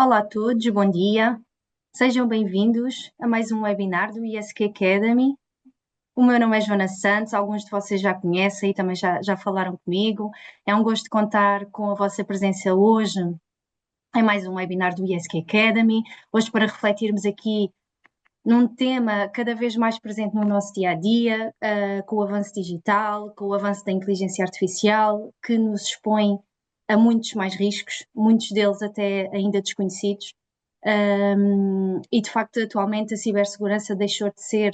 Olá a todos, bom dia. Sejam bem-vindos a mais um webinar do ISQ Academy. O meu nome é Joana Santos, alguns de vocês já conhecem e também já falaram comigo. É um gosto contar com a vossa presença hoje em mais um webinar do ISQ Academy. Hoje para refletirmos aqui num tema cada vez mais presente no nosso dia-a-dia, com o avanço digital, com o avanço da inteligência artificial, que nos expõe a muitos mais riscos, muitos deles até ainda desconhecidos. E de facto, atualmente a cibersegurança deixou de ser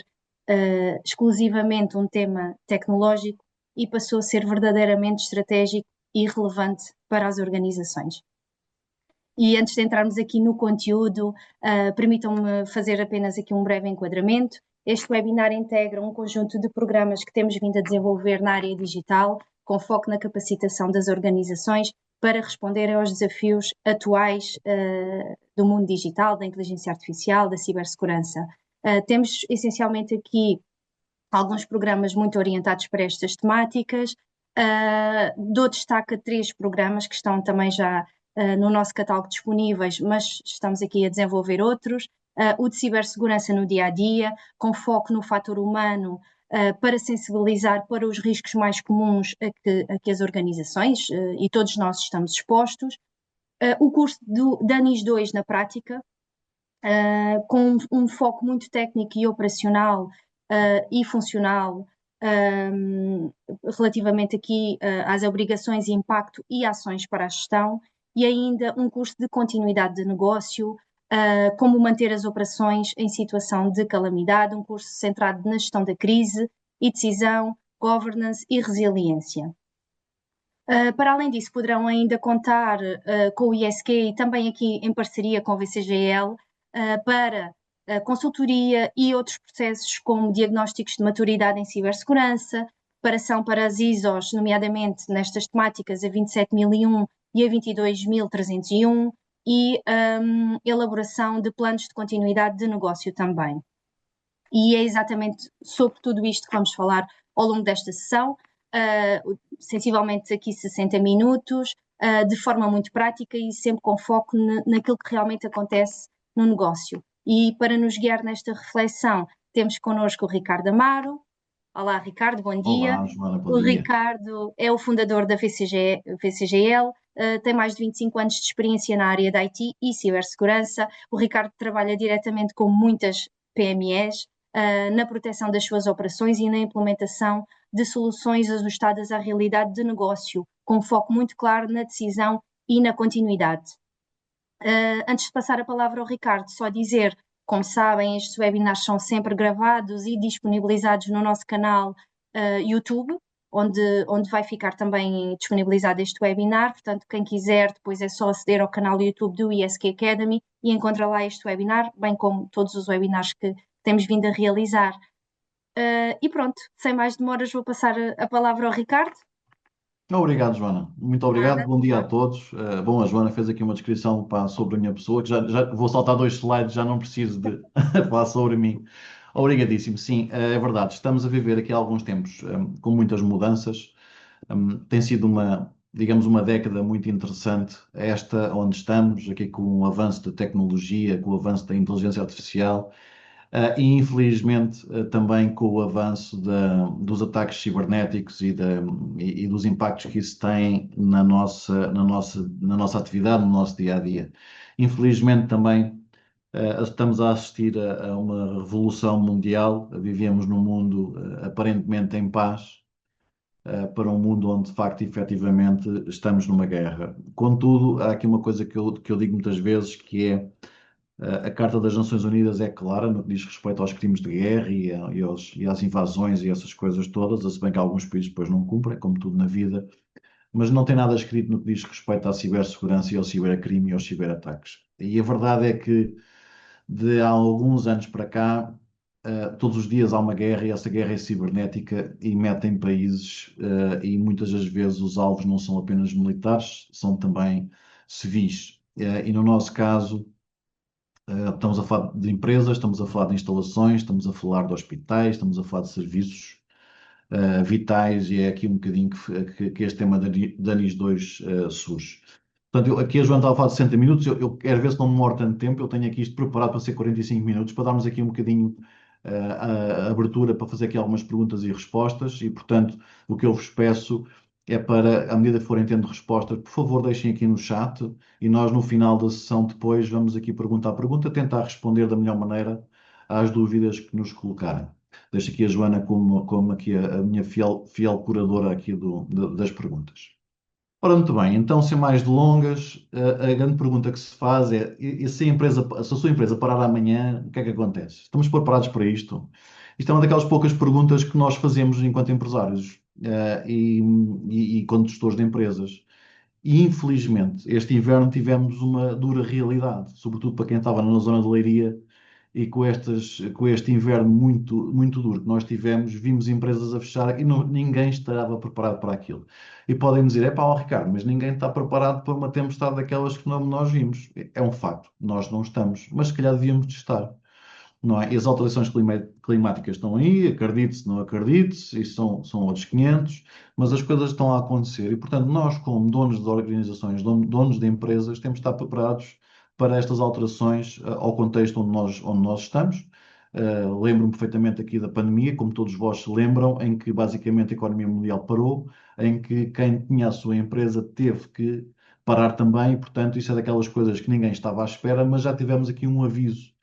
exclusivamente um tema tecnológico e passou a ser verdadeiramente estratégico e relevante para as organizações. E antes de entrarmos aqui no conteúdo, permitam-me fazer apenas aqui um breve enquadramento. Este webinar integra um conjunto de programas que temos vindo a desenvolver na área digital, com foco na capacitação das organizações para responder aos desafios atuais do mundo digital, da inteligência artificial, da cibersegurança. Temos essencialmente aqui alguns programas muito orientados para estas temáticas. Dou destaque a 3 programas que estão também já no nosso catálogo disponíveis, mas estamos aqui a desenvolver outros. O de cibersegurança no dia-a-dia, com foco no fator humano, para sensibilizar para os riscos mais comuns a que as organizações e todos nós estamos expostos. O curso da ANIS 2 na prática, com um foco muito técnico e operacional e funcional, relativamente aqui às obrigações, impacto e ações para a gestão, e ainda um curso de continuidade de negócio, como manter as operações em situação de calamidade, um curso centrado na gestão da crise e decisão, governance e resiliência. Para além disso, poderão ainda contar com o ISQ e também aqui em parceria com o VCGL para consultoria e outros processos como diagnósticos de maturidade em cibersegurança, preparação para as ISOs, nomeadamente nestas temáticas a 27001 e a 22301 e elaboração de planos de continuidade de negócio também. E é exatamente sobre tudo isto que vamos falar ao longo desta sessão, sensivelmente aqui 60 minutos, de forma muito prática e sempre com foco naquilo que realmente acontece no negócio. E para nos guiar nesta reflexão, temos connosco o Ricardo Amaro. Olá, Ricardo, bom dia. Olá, Joana, bom O dia. Ricardo é o fundador da VCGL, tem mais de 25 anos de experiência na área da IT e cibersegurança. O Ricardo trabalha diretamente com muitas PMEs, na proteção das suas operações e na implementação de soluções ajustadas à realidade de negócio, com foco muito claro na decisão e na continuidade. Antes de passar a palavra ao Ricardo, só dizer, como sabem, estes webinars são sempre gravados e disponibilizados no nosso canal YouTube, onde vai ficar também disponibilizado este webinar. Portanto, quem quiser, depois é só aceder ao canal YouTube do ISQ Academy e encontra lá este webinar, bem como todos os webinars que temos vindo a realizar. E pronto, sem mais demoras, vou passar a palavra ao Ricardo. Obrigado, Joana. Muito obrigado. Bom dia a todos. Bom, a Joana fez aqui uma descrição sobre a minha pessoa, que já vou saltar 2 slides, já não preciso de falar sobre mim. Obrigadíssimo. Sim, é verdade. Estamos a viver aqui há alguns tempos com muitas mudanças. Tem sido digamos, uma década muito interessante, esta onde estamos, aqui com o avanço da tecnologia, com o avanço da inteligência artificial. E infelizmente também com o avanço dos ataques cibernéticos e dos impactos que isso tem na nossa atividade, no nosso dia a dia. Infelizmente também estamos a assistir a uma revolução mundial. Vivemos num mundo aparentemente em paz, para um mundo onde de facto efetivamente estamos numa guerra. Contudo, há aqui uma coisa que eu digo muitas vezes, que é a Carta das Nações Unidas é clara no que diz respeito aos crimes de guerra e às invasões e essas coisas todas, se bem que alguns países depois não cumprem, como tudo na vida, mas não tem nada escrito no que diz respeito à cibersegurança e ao cibercrime e aos ciberataques. E a verdade é que de há alguns anos para cá, todos os dias há uma guerra e essa guerra é cibernética e metem países, e muitas das vezes os alvos não são apenas militares, são também civis. E no nosso caso, estamos a falar de empresas, estamos a falar de instalações, estamos a falar de hospitais, estamos a falar de serviços vitais, e é aqui um bocadinho que este tema da NIS 2 surge. Portanto, aqui a Joana estava a falar de 60 minutos, eu quero ver se não demora tanto tempo, eu tenho aqui isto preparado para ser 45 minutos, para darmos aqui um bocadinho a abertura para fazer aqui algumas perguntas e respostas, e portanto, o que eu vos peço é para, à medida que forem tendo respostas, por favor, deixem aqui no chat, e nós no final da sessão depois vamos aqui pergunta a pergunta, tentar responder da melhor maneira às dúvidas que nos colocarem. Deixo aqui a Joana como aqui a minha fiel curadora aqui das perguntas. Ora, muito bem, então, sem mais delongas, a grande pergunta que se faz é: e se a sua empresa parar amanhã, o que é que acontece? Estamos preparados para isto? Isto é uma daquelas poucas perguntas que nós fazemos enquanto empresários, e quando gestores de empresas. E infelizmente, este inverno tivemos uma dura realidade, sobretudo para quem estava na zona de Leiria e com este inverno muito duro que nós tivemos, vimos empresas a fechar e ninguém estava preparado para aquilo. E podem dizer, é pá, ó, Ricardo, mas ninguém está preparado para uma tempestade daquelas que não nós vimos. É um facto, nós não estamos, mas se calhar devíamos de estar. Não é? E as alterações climáticas estão aí, acredite-se, não acredite-se, isso são outros 500, mas as coisas estão a acontecer e, portanto, nós, como donos de organizações, donos de empresas, temos de estar preparados para estas alterações ao contexto onde nós estamos. Lembro-me perfeitamente aqui da pandemia, como todos vós se lembram, em que basicamente a economia mundial parou, em que quem tinha a sua empresa teve que parar também, e, portanto, isso é daquelas coisas que ninguém estava à espera, mas já tivemos aqui um aviso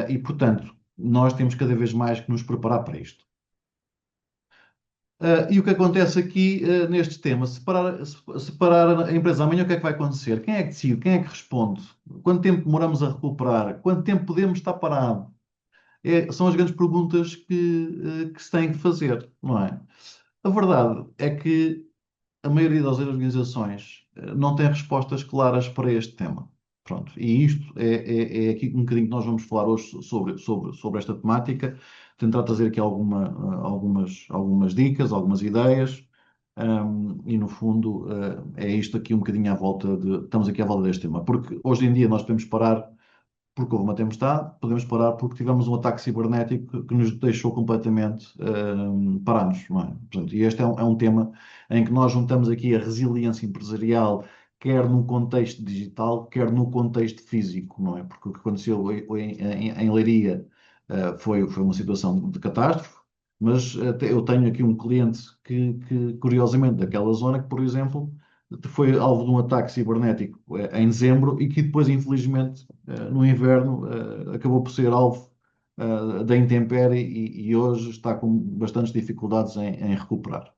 e, portanto, nós temos cada vez mais que nos preparar para isto. E o que acontece aqui, neste tema, se parar a empresa amanhã, o que é que vai acontecer? Quem é que decide? Quem é que responde? Quanto tempo demoramos a recuperar? Quanto tempo podemos estar parado? São as grandes perguntas que se têm que fazer, não é? A verdade é que a maioria das organizações não tem respostas claras para este tema. Pronto, e isto é aqui um bocadinho que nós vamos falar hoje sobre esta temática, tentar trazer aqui algumas dicas, algumas ideias, e no fundo é isto aqui um bocadinho estamos aqui à volta deste tema, porque hoje em dia nós podemos parar porque houve uma tempestade, podemos parar porque tivemos um ataque cibernético que nos deixou completamente parados, não é? Portanto, e este é um tema em que nós juntamos aqui a resiliência empresarial, quer no contexto digital, quer no contexto físico, não é? Porque o que aconteceu em Leiria foi uma situação de catástrofe, mas até eu tenho aqui um cliente curiosamente, daquela zona, que, por exemplo, foi alvo de um ataque cibernético em dezembro e que depois, infelizmente, no inverno, acabou por ser alvo da intempérie e hoje está com bastantes dificuldades em recuperar.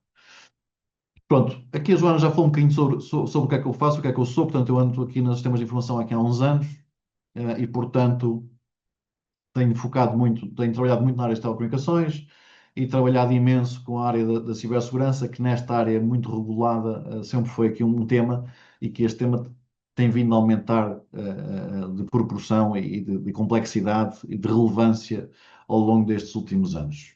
Pronto, aqui a Joana já falou um bocadinho sobre o que é que eu faço, o que é que eu sou, portanto, eu ando aqui nos sistemas de informação aqui há uns anos e, portanto, tenho trabalhado muito na área de telecomunicações e trabalhado imenso com a área da cibersegurança, que nesta área muito regulada, sempre foi aqui um tema e que este tema tem vindo a aumentar de proporção e de complexidade e de relevância ao longo destes últimos anos.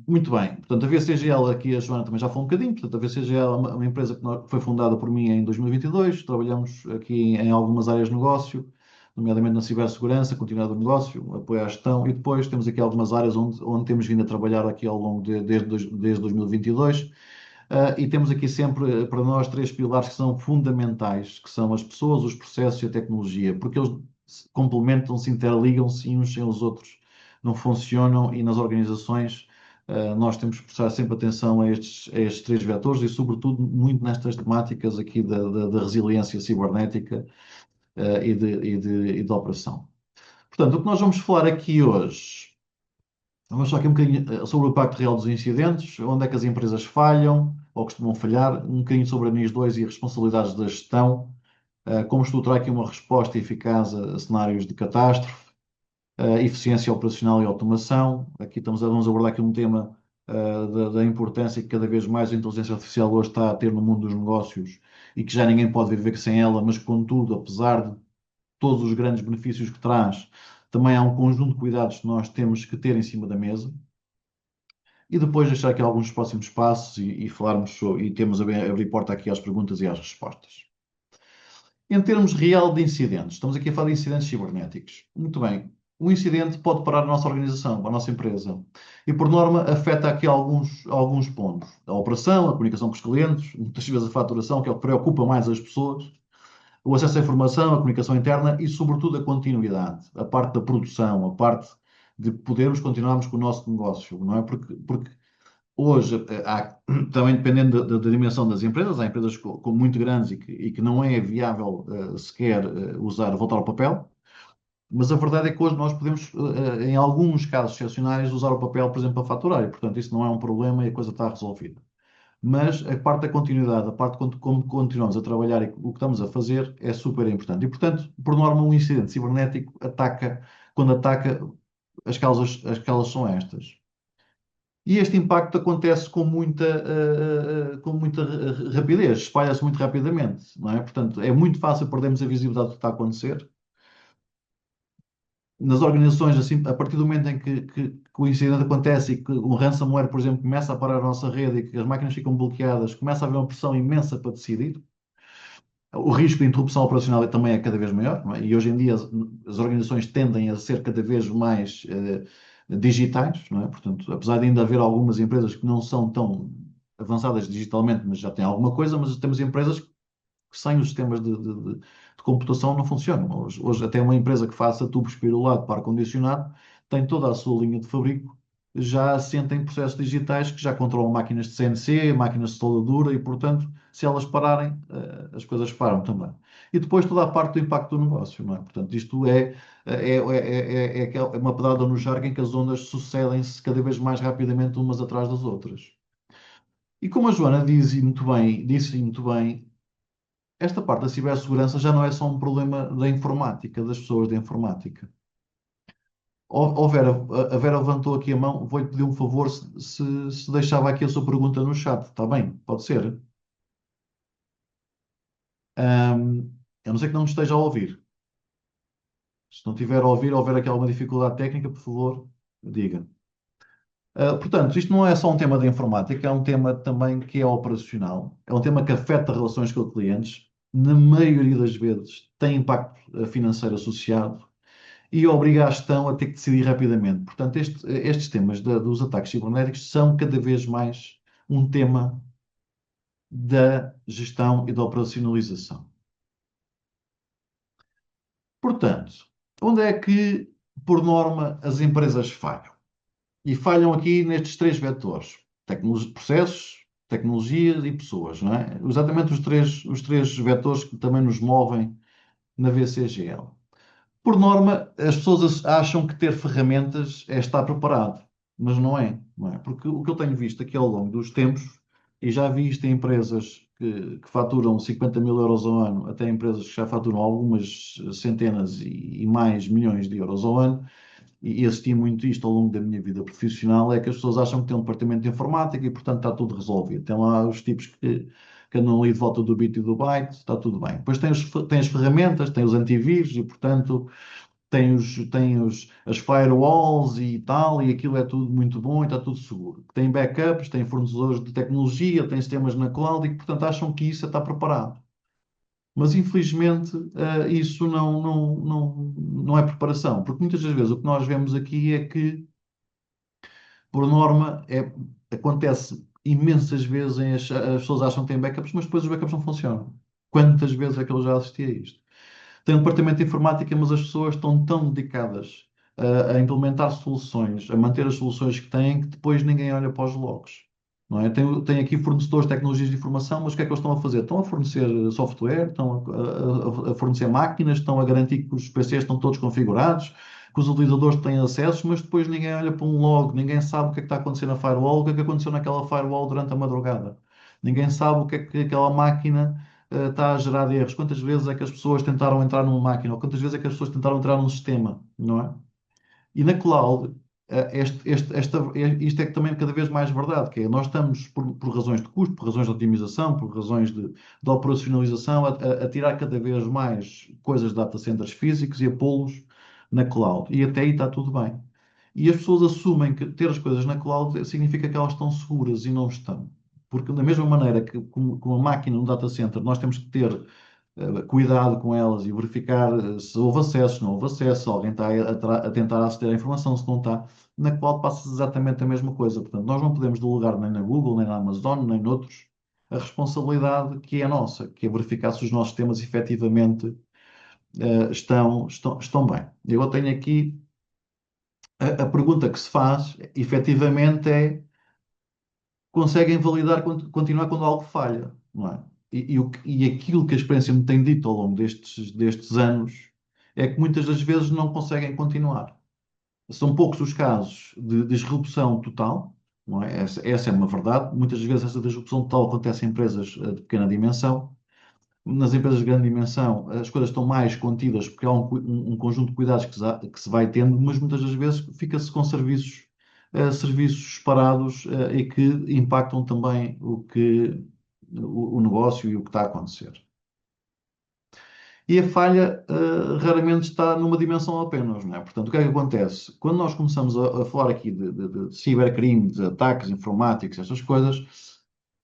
Muito bem, portanto, a VCGL, aqui a Joana também já falou um bocadinho, portanto, a VCGL é uma empresa que foi fundada por mim em 2022, trabalhamos aqui em algumas áreas de negócio, nomeadamente na cibersegurança, continuidade do negócio, apoio à gestão, e depois temos aqui algumas áreas onde temos vindo a trabalhar aqui ao longo desde 2022, e temos aqui sempre para nós três pilares que são fundamentais, que são as pessoas, os processos e a tecnologia, porque eles complementam-se, interligam-se e uns sem os outros não funcionam e nas organizações nós temos que prestar sempre atenção a estes três vetores e, sobretudo, muito nestas temáticas aqui da resiliência cibernética e de operação. Portanto, o que nós vamos falar aqui hoje, vamos falar aqui um bocadinho sobre o impacto real dos incidentes, onde é que as empresas falham ou costumam falhar, um bocadinho sobre a NIS 2 e as responsabilidades da gestão, como estruturar aqui uma resposta eficaz a cenários de catástrofe, eficiência operacional e automação. Aqui vamos abordar aqui um tema da importância que cada vez mais a inteligência artificial hoje está a ter no mundo dos negócios e que já ninguém pode viver sem ela, mas contudo, apesar de todos os grandes benefícios que traz, também há um conjunto de cuidados que nós temos que ter em cima da mesa. E depois deixar aqui alguns próximos passos e falarmos e temos abrir porta aqui às perguntas e às respostas. Em termos real de incidentes, estamos aqui a falar de incidentes cibernéticos. Muito bem. o incidente pode parar a nossa organização, a nossa empresa. E, por norma, afeta aqui alguns pontos. A operação, a comunicação com os clientes, muitas vezes a faturação, que é o que preocupa mais as pessoas, o acesso à informação, a comunicação interna e, sobretudo, a continuidade, a parte da produção, a parte de podermos continuarmos com o nosso negócio, não é? Porque hoje, também dependendo da dimensão das empresas, há empresas muito grandes e que não é viável sequer voltar ao papel, mas a verdade é que hoje nós podemos, em alguns casos excepcionais, usar o papel, por exemplo, para faturar, e portanto isso não é um problema e a coisa está resolvida. Mas a parte da continuidade, a parte de como continuamos a trabalhar e o que estamos a fazer é super importante. E portanto, por norma, um incidente cibernético quando ataca, as causas são estas. E este impacto acontece com muita rapidez, espalha-se muito rapidamente, não é? Portanto, é muito fácil perdermos a visibilidade do que está a acontecer. Nas organizações, assim, a partir do momento em que o incidente acontece e que um ransomware, por exemplo, começa a parar a nossa rede e que as máquinas ficam bloqueadas, começa a haver uma pressão imensa para decidir. O risco de interrupção operacional também é cada vez maior, não é? E hoje em dia as organizações tendem a ser cada vez mais digitais, não é? Portanto, apesar de ainda haver algumas empresas que não são tão avançadas digitalmente, mas já têm alguma coisa, mas temos empresas que sem os sistemas de computação não funcionam. Hoje até uma empresa que faça tubos pirulado para ar-condicionado tem toda a sua linha de fabrico já assenta em processos digitais que já controlam máquinas de CNC, máquinas de soldadura e, portanto, se elas pararem, as coisas param também. E depois toda a parte do impacto do negócio, não é? Portanto, isto é uma pedada no charco em que as ondas sucedem-se cada vez mais rapidamente umas atrás das outras. E como a Joana disse muito bem, esta parte da cibersegurança já não é só um problema da informática, das pessoas da informática. Vera, a Vera levantou aqui a mão, vou-lhe pedir um favor se deixava aqui a sua pergunta no chat, está bem? Pode ser? A não ser que não me esteja a ouvir. Se não tiver a ouvir ou houver aqui alguma dificuldade técnica, por favor, diga. Portanto, isto não é só um tema da informática, é um tema também que é operacional, é um tema que afeta relações com clientes, na maioria das vezes tem impacto financeiro associado e obriga a gestão a ter que decidir rapidamente. Portanto, estes temas dos ataques cibernéticos são cada vez mais um tema da gestão e da operacionalização. Portanto, onde é que, por norma, as empresas falham? E falham aqui nestes três vetores: processos, tecnologias e pessoas, não é? Exatamente os três vetores que também nos movem na VCGL. Por norma, as pessoas acham que ter ferramentas é estar preparado, mas não é, não é? Porque o que eu tenho visto aqui ao longo dos tempos, e já vi isto em empresas que faturam 50 mil euros ao ano, até empresas que já faturam algumas centenas e mais milhões de euros ao ano, e assisti muito isto ao longo da minha vida profissional, é que as pessoas acham que têm um departamento de informática e, portanto, está tudo resolvido. Tem lá os tipos que andam ali de volta do bit e do byte, está tudo bem. Depois tem as ferramentas, tem os antivírus e, portanto, as firewalls e tal, e aquilo é tudo muito bom e está tudo seguro. Tem backups, tem fornecedores de tecnologia, tem sistemas na cloud e, portanto, acham que isso está preparado. Mas, infelizmente, isso não é preparação, porque muitas das vezes o que nós vemos aqui é que, por norma, acontece imensas vezes as pessoas acham que têm backups, mas depois os backups não funcionam. Quantas vezes é que eu já assisti a isto? Tem um departamento de informática, mas as pessoas estão tão dedicadas a implementar soluções, a manter as soluções que têm, que depois ninguém olha para os logs. Não é? Tem aqui fornecedores de tecnologias de informação, mas o que é que eles estão a fazer? Estão a fornecer software, estão a fornecer máquinas, estão a garantir que os PCs estão todos configurados, que os utilizadores têm acesso, mas depois ninguém olha para um log, ninguém sabe o que é que está acontecendo na firewall, o que é que aconteceu naquela firewall durante a madrugada. Ninguém sabe o que é que aquela máquina está a gerar erros. Quantas vezes é que as pessoas tentaram entrar numa máquina, ou quantas vezes é que as pessoas tentaram entrar num sistema, não é? E na cloud, isto é também cada vez mais verdade, que é nós estamos, por razões de custo, por razões de otimização, por razões de operacionalização, a tirar cada vez mais coisas de data centers físicos e a pô-los na cloud. E até aí está tudo bem. E as pessoas assumem que ter as coisas na cloud significa que elas estão seguras e não estão. Porque da mesma maneira que com uma máquina no data center nós temos que ter cuidado com elas e verificar se houve acesso, se não houve acesso, se alguém está a tentar aceder à informação, se não está. Na cloud passa exatamente a mesma coisa. Portanto, nós não podemos delegar nem na Google, nem na Amazon, nem noutros a responsabilidade que é nossa, que é verificar se os nossos sistemas efetivamente estão bem. Eu tenho aqui a pergunta que se faz, efetivamente, é: conseguem validar, continuar quando algo falha, não é? E aquilo que a experiência me tem dito ao longo destes anos é que muitas das vezes não conseguem continuar. São poucos os casos de disrupção total, não é? Essa é uma verdade. Muitas das vezes essa disrupção total acontece em empresas de pequena dimensão. Nas empresas de grande dimensão, as coisas estão mais contidas porque há um conjunto de cuidados que se vai tendo, mas muitas das vezes fica-se com serviços parados, e que impactam também o negócio e o que está a acontecer. E a falha, raramente está numa dimensão apenas, não é? Portanto, o que é que acontece? Quando nós começamos a falar aqui de cibercrime, de ataques informáticos, estas coisas,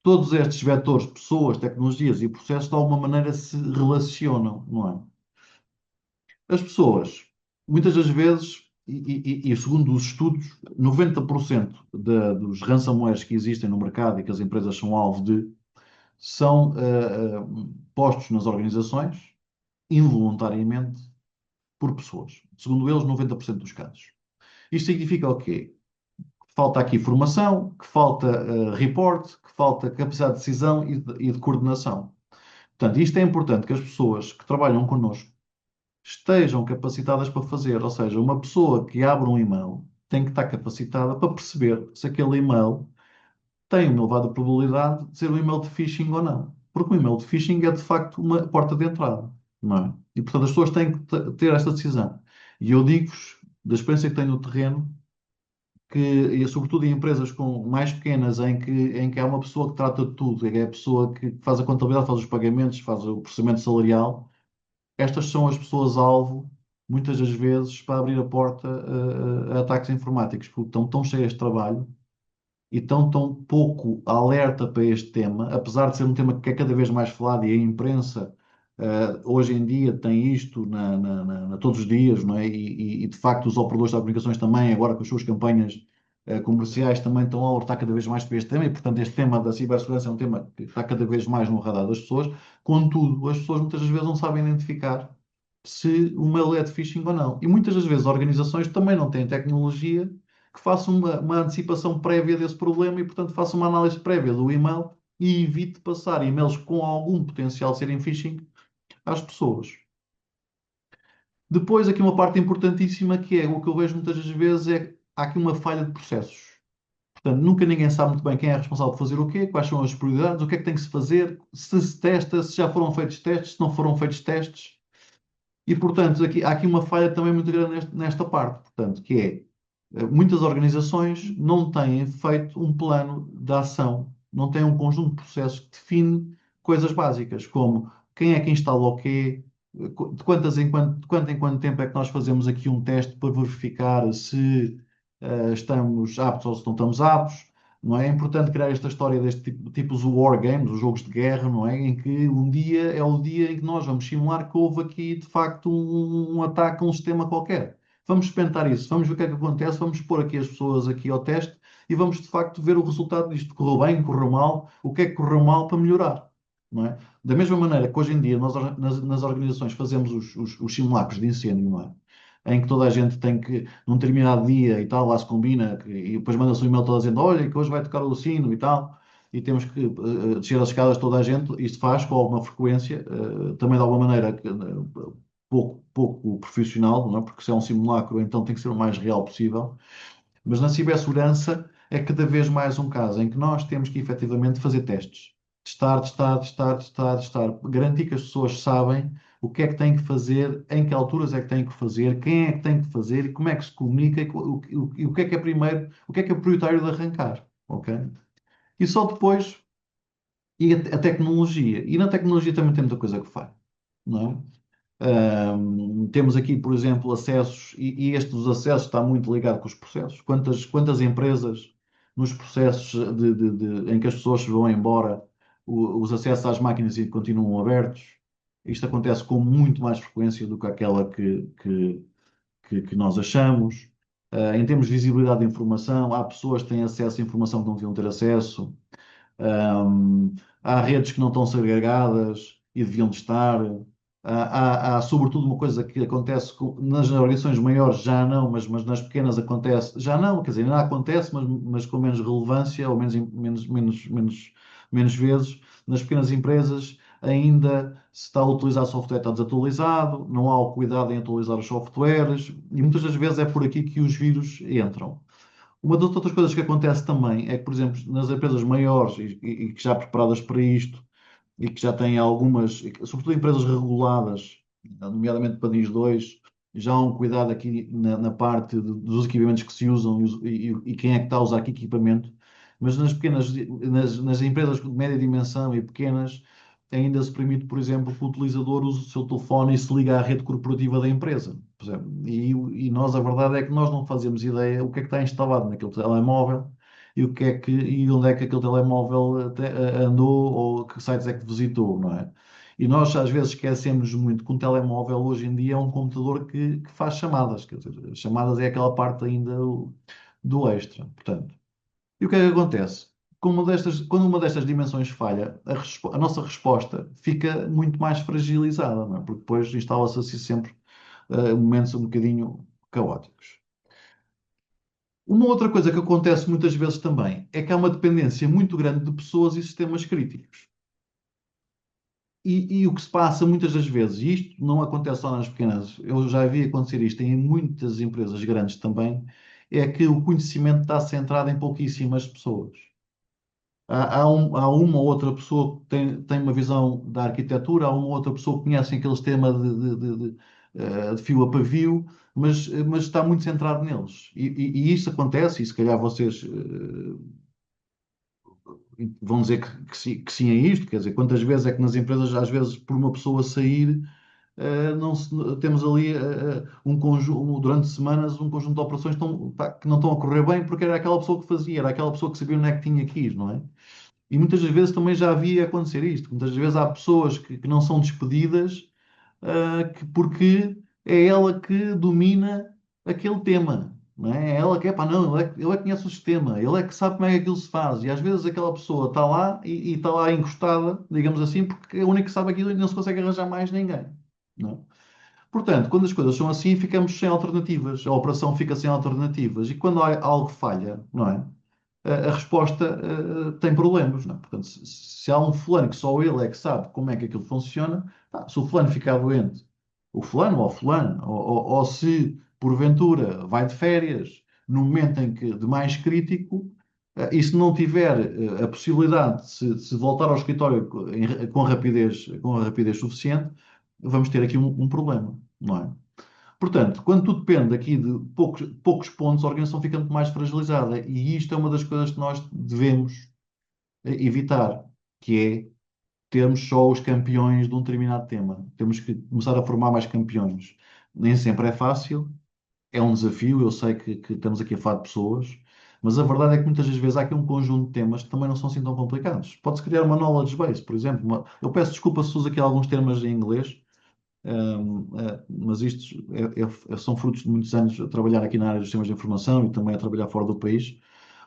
todos estes vetores, pessoas, tecnologias e processos, de alguma maneira se relacionam, não é? As pessoas, muitas das vezes, e segundo os estudos, 90% dos ransomwares que existem no mercado e que as empresas são alvo de, são postos nas organizações, involuntariamente, por pessoas. Segundo eles, 90% dos casos. Isto significa o quê? Que falta aqui formação, que falta report, que falta capacidade de decisão e de coordenação. Portanto, isto é importante que as pessoas que trabalham connosco estejam capacitadas para fazer. Ou seja, uma pessoa que abre um e-mail tem que estar capacitada para perceber se aquele e-mail tem uma elevada probabilidade de ser um e-mail de phishing ou não. Porque um e-mail de phishing é de facto uma porta de entrada, não é? E portanto as pessoas têm que ter esta decisão. E eu digo-vos, da experiência que tenho no terreno, que, e sobretudo em empresas mais pequenas, em que há uma pessoa que trata de tudo, é a pessoa que faz a contabilidade, faz os pagamentos, faz o processamento salarial, estas são as pessoas-alvo, muitas das vezes, para abrir a porta a ataques informáticos, porque estão tão cheias de trabalho e estão tão pouco alerta para este tema, apesar de ser um tema que é cada vez mais falado e a imprensa, hoje em dia tem isto todos os dias, não é? E, de facto os operadores de comunicações também, agora com as suas campanhas comerciais, também estão a alertar cada vez mais para este tema e, portanto, este tema da cibersegurança é um tema que está cada vez mais no radar das pessoas. Contudo, as pessoas muitas das vezes não sabem identificar se o mail é de phishing ou não. E muitas das vezes organizações também não têm tecnologia que faça uma antecipação prévia desse problema e, portanto, faça uma análise prévia do e-mail e evite passar e-mails com algum potencial de serem phishing às pessoas. Depois, aqui uma parte importantíssima que é o que eu vejo muitas das vezes é que há aqui uma falha de processos. Portanto, nunca ninguém sabe muito bem quem é responsável por fazer o quê, quais são as prioridades, o que é que tem que se fazer, se testa, se já foram feitos testes, se não foram feitos testes. E, portanto, há aqui uma falha também muito grande nesta parte, portanto, que é muitas organizações não têm feito um plano de ação, não têm um conjunto de processos que define coisas básicas, como quem é que instala o quê, de quanto em quanto tempo é que nós fazemos aqui um teste para verificar se estamos aptos ou se não estamos aptos. Não é? É importante criar esta história deste tipo os war games, os jogos de guerra, não é? Em que um dia é o dia em que nós vamos simular que houve aqui de facto um ataque a um sistema qualquer. Vamos experimentar isso, vamos ver o que é que acontece, vamos pôr aqui as pessoas aqui ao teste e vamos de facto ver o resultado disto. Correu bem, correu mal, o que é que correu mal para melhorar, não é? Da mesma maneira que hoje em dia nós nas organizações fazemos os simulacros de incêndio, não é? Em que toda a gente tem que, num determinado dia e tal, lá se combina, e depois manda-se um e-mail toda dizendo, olha, que hoje vai tocar o sino e tal, e temos que descer as escadas toda a gente, isto faz com alguma frequência, também de alguma maneira pouco profissional, não é? Porque se é um simulacro, então tem que ser o mais real possível. Mas na cibersegurança é cada vez mais um caso em que nós temos que efetivamente fazer testes. Testar, garantir que as pessoas sabem o que é que têm que fazer, em que alturas é que têm que fazer, quem é que tem que fazer e como é que se comunica e o que é primeiro, o que é prioritário de arrancar, ok? E só depois, e a tecnologia. E na tecnologia também tem muita coisa que falha, não é? Temos aqui, por exemplo, acessos, e este dos acessos está muito ligado com os processos. Quantas empresas nos processos em que as pessoas se vão embora, os acessos às máquinas continuam abertos? Isto acontece com muito mais frequência do que aquela que nós achamos. Em termos de visibilidade de informação, há pessoas que têm acesso a informação que não deviam ter acesso. Um, Há redes que não estão segregadas e deviam de estar. Há, sobretudo, uma coisa que acontece nas organizações maiores, já não, mas nas pequenas acontece, já não, quer dizer, ainda acontece, mas com menos relevância ou menos vezes. Nas pequenas empresas ainda se está a utilizar software que está desatualizado, não há o cuidado em atualizar os softwares, e muitas das vezes é por aqui que os vírus entram. Uma das outras coisas que acontece também é que, por exemplo, nas empresas maiores e que já preparadas para isto e que já têm algumas, sobretudo empresas reguladas, nomeadamente para NIS 2, já há um cuidado aqui na parte dos equipamentos que se usam e quem é que está a usar que equipamento. Mas nas pequenas, nas empresas de média dimensão e pequenas, ainda se permite, por exemplo, que o utilizador use o seu telefone e se liga à rede corporativa da empresa. Por exemplo. E nós, a verdade é que nós não fazemos ideia o que é que está instalado naquele telemóvel e e onde é que aquele telemóvel andou ou que sites é que visitou, não é? E nós às vezes esquecemos muito que um telemóvel hoje em dia é um computador que faz chamadas, quer dizer, chamadas é aquela parte ainda do extra, portanto. E o que é que acontece? Quando uma destas dimensões falha, a nossa resposta fica muito mais fragilizada, não é? Porque depois instala-se assim sempre momentos um bocadinho caóticos. Uma outra coisa que acontece muitas vezes também é que há uma dependência muito grande de pessoas e sistemas críticos. E o que se passa muitas das vezes, e isto não acontece só nas pequenas, eu já vi acontecer isto em muitas empresas grandes também, é que o conhecimento está centrado em pouquíssimas pessoas. Há uma ou outra pessoa que tem uma visão da arquitetura, há uma ou outra pessoa que conhece aquele sistema de fio a pavio, mas está muito centrado neles. E isso acontece, e se calhar vocês vão dizer que sim a isto, quer dizer, quantas vezes é que nas empresas, às vezes, por uma pessoa sair, não temos ali um conjunto, durante semanas, um conjunto de operações que não estão a correr bem porque era aquela pessoa que fazia, era aquela pessoa que sabia onde é que tinha que ir, não é? E muitas das vezes também já havia acontecer isto. Muitas das vezes há pessoas que não são despedidas, porque é ela que domina aquele tema. Não é? É ela que é, pá, não, ele é que conhece o sistema, ele é que sabe como é que aquilo se faz. E às vezes aquela pessoa está lá e está lá encostada, digamos assim, porque é a única que sabe aquilo e não se consegue arranjar mais ninguém. Não é? Portanto, quando as coisas são assim, ficamos sem alternativas. A operação fica sem alternativas. E quando algo falha, não é? A resposta tem problemas, não é? Portanto, se há um fulano que só ele é que sabe como é que aquilo funciona, pá, se o fulano ficar doente, o fulano ou a fulana, ou se porventura vai de férias, no momento em que de mais crítico, e se não tiver a possibilidade de se voltar ao escritório com a rapidez suficiente, vamos ter aqui um problema, não é? Portanto, quando tudo depende aqui de poucos pontos, a organização fica muito mais fragilizada. E isto é uma das coisas que nós devemos evitar, que é termos só os campeões de um determinado tema. Temos que começar a formar mais campeões. Nem sempre é fácil, é um desafio, eu sei que estamos aqui a falar de pessoas, mas a verdade é que muitas das vezes há aqui um conjunto de temas que também não são assim tão complicados. Pode-se criar uma knowledge base, por exemplo. Eu peço desculpa se uso aqui alguns termos em inglês, mas isto são frutos de muitos anos a trabalhar aqui na área dos sistemas de informação e também a trabalhar fora do país,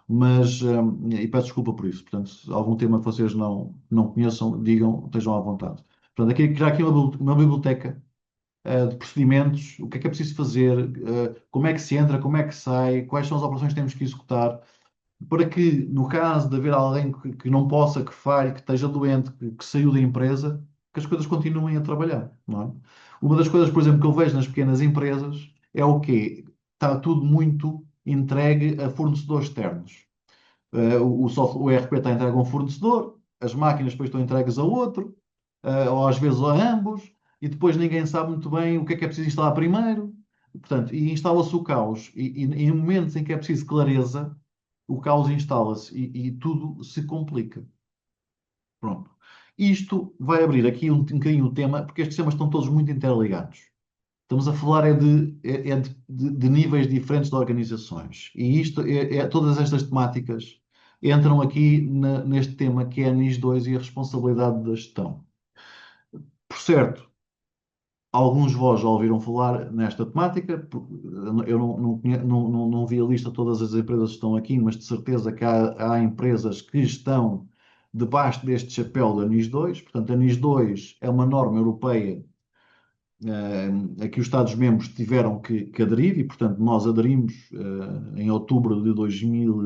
e peço desculpa por isso. Portanto, se algum tema que vocês não conheçam, digam, estejam à vontade. Portanto, aqui, já aqui uma biblioteca de procedimentos, o que é preciso fazer, como é que se entra, como é que sai, quais são as operações que temos que executar, para que, no caso de haver alguém que não possa, que falhe, que esteja doente, que saiu da empresa, que as coisas continuem a trabalhar, não é? Uma das coisas, por exemplo, que eu vejo nas pequenas empresas é o quê? Está tudo muito entregue a fornecedores externos. O ERP está entregue a um fornecedor, as máquinas depois estão entregues a outro, ou às vezes a ambos, e depois ninguém sabe muito bem o que é preciso instalar primeiro. Portanto, e instala-se o caos. E em momentos em que é preciso clareza, o caos instala-se e tudo se complica. Pronto. Isto vai abrir aqui um bocadinho o tema, porque estes temas estão todos muito interligados. Estamos a falar de níveis diferentes de organizações. E todas estas temáticas entram aqui neste tema que é a NIS 2 e a responsabilidade da gestão. Por certo, alguns de vós já ouviram falar nesta temática, eu não vi a lista de todas as empresas que estão aqui, mas de certeza que há empresas que estão debaixo deste chapéu da NIS 2. Portanto, a NIS 2 é uma norma europeia a que os Estados-membros tiveram que aderir e, portanto, nós aderimos em outubro de 2000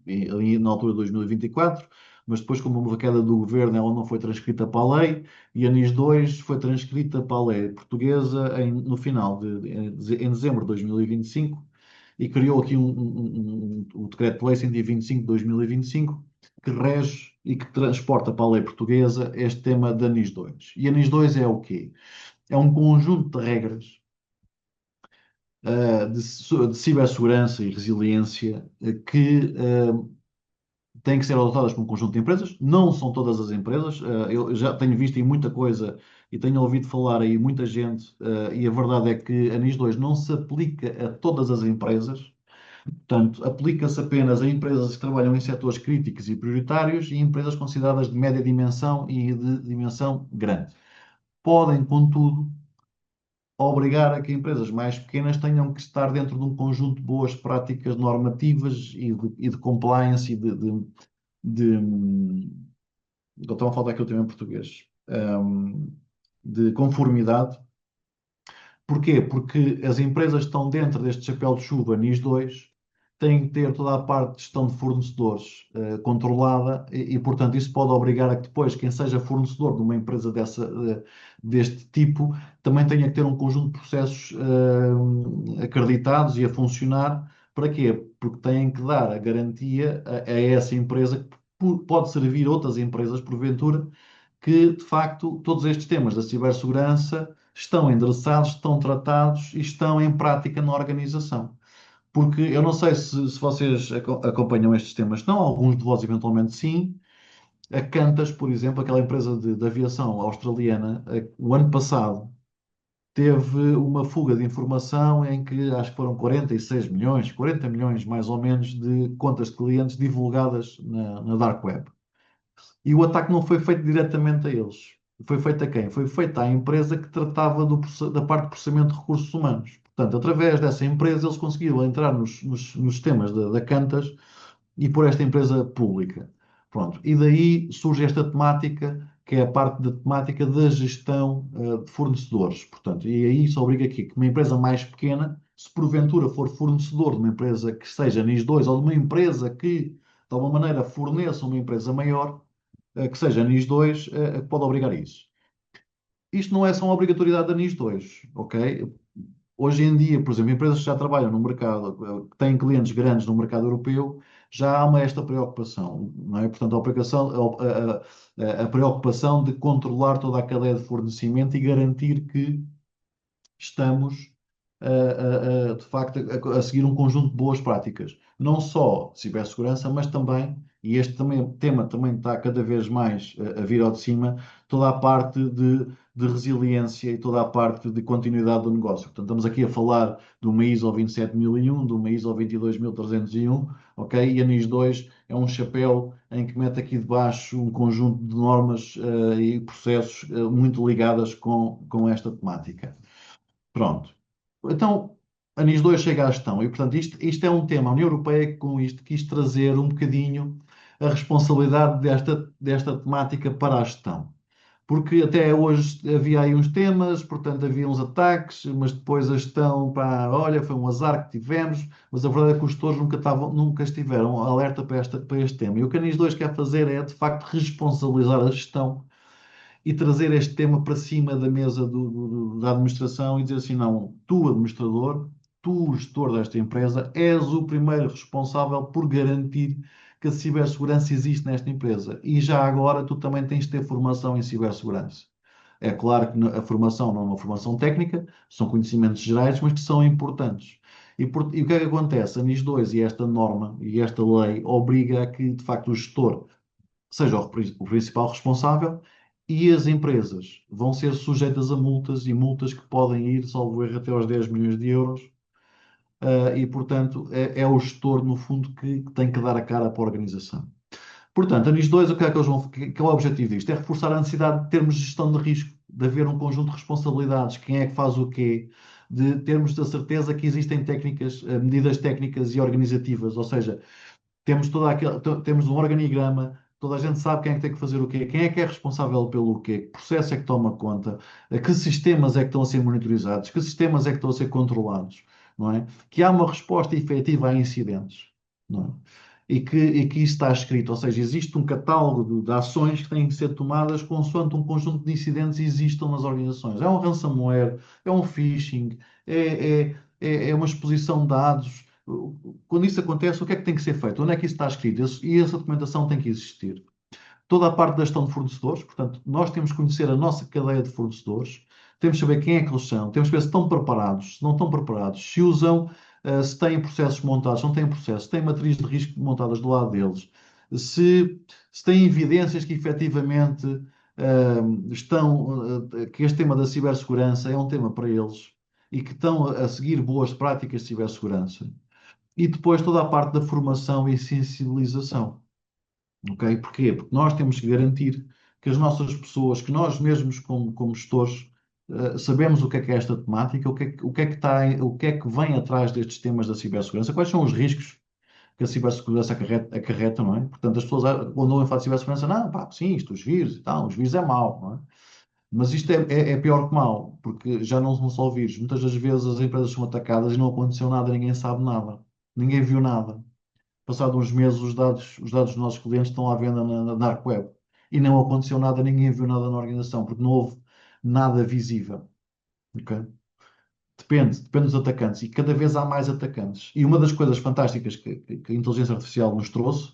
ali na altura de 2024, mas depois, como houve a queda do governo, ela não foi transcrita para a lei e a NIS 2 foi transcrita para a lei portuguesa no final em dezembro de 2025 e criou aqui o Decreto-Lei 125 de 2025 que rege e que transporta para a lei portuguesa este tema da NIS 2. E a NIS 2 é o quê? É um conjunto de regras de cibersegurança e resiliência que têm que ser adotadas por um conjunto de empresas. Não são todas as empresas. Eu já tenho visto em muita coisa e tenho ouvido falar aí muita gente, e a verdade é que a NIS 2 não se aplica a todas as empresas. Portanto, aplica-se apenas a empresas que trabalham em setores críticos e prioritários e empresas consideradas de média dimensão e de dimensão grande. Podem, contudo, obrigar a que empresas mais pequenas tenham que estar dentro de um conjunto de boas práticas normativas e de compliance e estou a faltar aqui o termo em português, de conformidade. Porquê? Porque as empresas que estão dentro deste chapéu de chuva NIS 2 têm que ter toda a parte de gestão de fornecedores controlada portanto, isso pode obrigar a que depois quem seja fornecedor de uma empresa deste tipo também tenha que ter um conjunto de processos acreditados e a funcionar. Para quê? Porque têm que dar a garantia a essa empresa que pode servir outras empresas, porventura, que de facto todos estes temas da cibersegurança estão endereçados, estão tratados e estão em prática na organização. Porque eu não sei se vocês acompanham estes temas, não, alguns de vós eventualmente sim. A Qantas, por exemplo, aquela empresa de aviação australiana, o ano passado teve uma fuga de informação em que acho que foram 46 milhões, 40 milhões mais ou menos de contas de clientes divulgadas na Dark Web. E o ataque não foi feito diretamente a eles. Foi feito a quem? Foi feito à empresa que tratava da parte de processamento de recursos humanos. Portanto, através dessa empresa, eles conseguiram entrar nos sistemas da Qantas e por esta empresa pública. Pronto. E daí surge esta temática, que é a parte da temática da gestão de fornecedores. Portanto, e aí isso obriga aqui que uma empresa mais pequena, se porventura for fornecedor de uma empresa que seja NIS 2 ou de uma empresa que, de alguma maneira, forneça uma empresa maior, que seja NIS 2, pode obrigar a isso. Isto não é só uma obrigatoriedade da NIS 2, ok? Hoje em dia, por exemplo, empresas que já trabalham no mercado, que têm clientes grandes no mercado europeu, já há esta preocupação, não é? Portanto, a preocupação de controlar toda a cadeia de fornecimento e garantir que estamos, de facto, a seguir um conjunto de boas práticas. Não só de cibersegurança, mas também, e este tema também está cada vez mais a vir ao de cima, toda a parte de resiliência e toda a parte de continuidade do negócio. Portanto, estamos aqui a falar de uma ISO 27001, de uma ISO 22301, ok? E a NIS 2 é um chapéu em que mete aqui debaixo um conjunto de normas e processos muito ligadas com esta temática. Pronto. Então, a NIS 2 chega à gestão e, portanto, isto é um tema. A União Europeia, com isto, quis trazer um bocadinho a responsabilidade desta temática para a gestão. Porque até hoje havia aí uns temas, portanto, havia uns ataques, mas depois a gestão, pá, olha, foi um azar que tivemos, mas a verdade é que os gestores nunca estiveram alerta para este tema. E o que a NIS 2 quer fazer é, de facto, responsabilizar a gestão e trazer este tema para cima da mesa da administração e dizer assim: não, tu, administrador, tu, gestor desta empresa, és o primeiro responsável por garantir que a cibersegurança existe nesta empresa. E já agora tu também tens de ter formação em cibersegurança. É claro que a formação não é uma formação técnica, são conhecimentos gerais, mas que são importantes. E o que é que acontece? A NIS 2 e esta norma e esta lei obriga a que, de facto, o gestor seja o principal responsável e as empresas vão ser sujeitas a multas e multas que podem ir, salvo erro, até aos 10 milhões de euros. E, portanto, é o gestor, no fundo, que tem que dar a cara para a organização. Portanto, a NIS 2, o que é que eles vão, que é o objetivo disto? É reforçar a necessidade de termos gestão de risco, de haver um conjunto de responsabilidades, quem é que faz o quê, de termos a certeza que existem técnicas, medidas técnicas e organizativas, ou seja, temos temos um organigrama, toda a gente sabe quem é que tem que fazer o quê, quem é responsável pelo quê, que processo é que toma conta, que sistemas é que estão a ser monitorizados, que sistemas é que estão a ser controlados, não é? Que há uma resposta efetiva a incidentes, não é? E que isso está escrito, ou seja, existe um catálogo de ações que têm que ser tomadas consoante um conjunto de incidentes que existam nas organizações. É um ransomware, é um phishing, é uma exposição de dados. Quando isso acontece, o que é que tem que ser feito? Onde é que isso está escrito? E essa documentação tem que existir. Toda a parte da gestão de fornecedores, portanto, nós temos que conhecer a nossa cadeia de fornecedores, temos que saber quem é que eles são, temos que ver se estão preparados, se não estão preparados, se usam, se têm processos montados, se não têm processos, se têm matrizes de risco montadas do lado deles, se têm evidências que efetivamente que este tema da cibersegurança é um tema para eles e que estão a seguir boas práticas de cibersegurança. E depois toda a parte da formação e sensibilização. Ok? Porquê? Porque nós temos que garantir que as nossas pessoas, que nós mesmos como gestores, sabemos o que é esta temática, o que é que vem atrás destes temas da cibersegurança, quais são os riscos que a cibersegurança acarreta, não é? Portanto, as pessoas, quando ouvem falar de cibersegurança, não, pá, sim, isto, os vírus e tal, os vírus é mau, não é? Mas isto é pior que mau, porque já não são só vírus. Muitas das vezes as empresas são atacadas e não aconteceu nada, ninguém sabe nada, ninguém viu nada. Passado uns meses, os dados dos nossos clientes estão à venda na Dark Web. E não aconteceu nada, ninguém viu nada na organização, porque não houve nada visível. Ok? Depende dos atacantes. E cada vez há mais atacantes. E uma das coisas fantásticas que a inteligência artificial nos trouxe,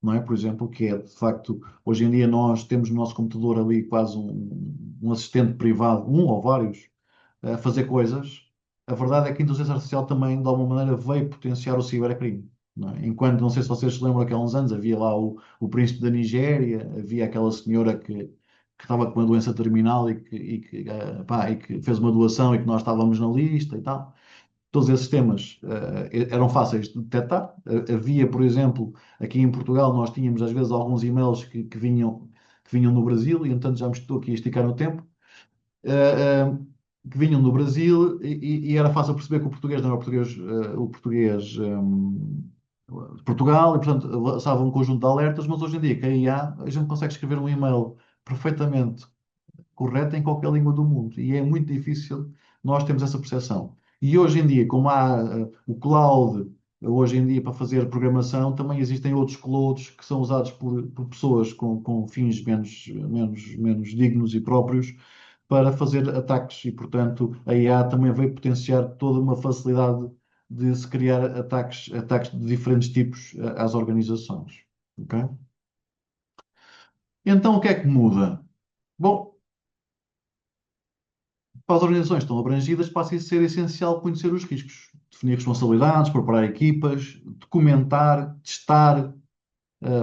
não é? Por exemplo, que é, de facto, hoje em dia nós temos no nosso computador ali quase um assistente privado, um ou vários, a fazer coisas. A verdade é que a inteligência artificial também, de alguma maneira, veio potenciar o cibercrime. Não é? Enquanto, não sei se vocês se lembram que há uns anos havia lá o príncipe da Nigéria, havia aquela senhora que estava com uma doença terminal e que fez uma doação e que nós estávamos na lista e tal. Todos esses temas eram fáceis de detectar. Havia, por exemplo, aqui em Portugal, nós tínhamos às vezes alguns e-mails que vinham do Brasil, e entanto já me estou aqui a esticar no tempo, eh, eh, que vinham do Brasil e era fácil perceber que o português não era o português de Portugal, e portanto lançava um conjunto de alertas, mas hoje em dia, com a IA, a gente consegue escrever um e-mail perfeitamente correta em qualquer língua do mundo. E é muito difícil nós termos essa percepção. E hoje em dia, como há o cloud, hoje em dia para fazer programação, também existem outros clouds que são usados por pessoas com fins menos dignos e próprios para fazer ataques. E, portanto, a IA também veio potenciar toda uma facilidade de se criar ataques de diferentes tipos às organizações. Ok? Então, o que é que muda? Bom, para as organizações que estão abrangidas, passa a ser essencial conhecer os riscos, definir responsabilidades, preparar equipas, documentar, testar,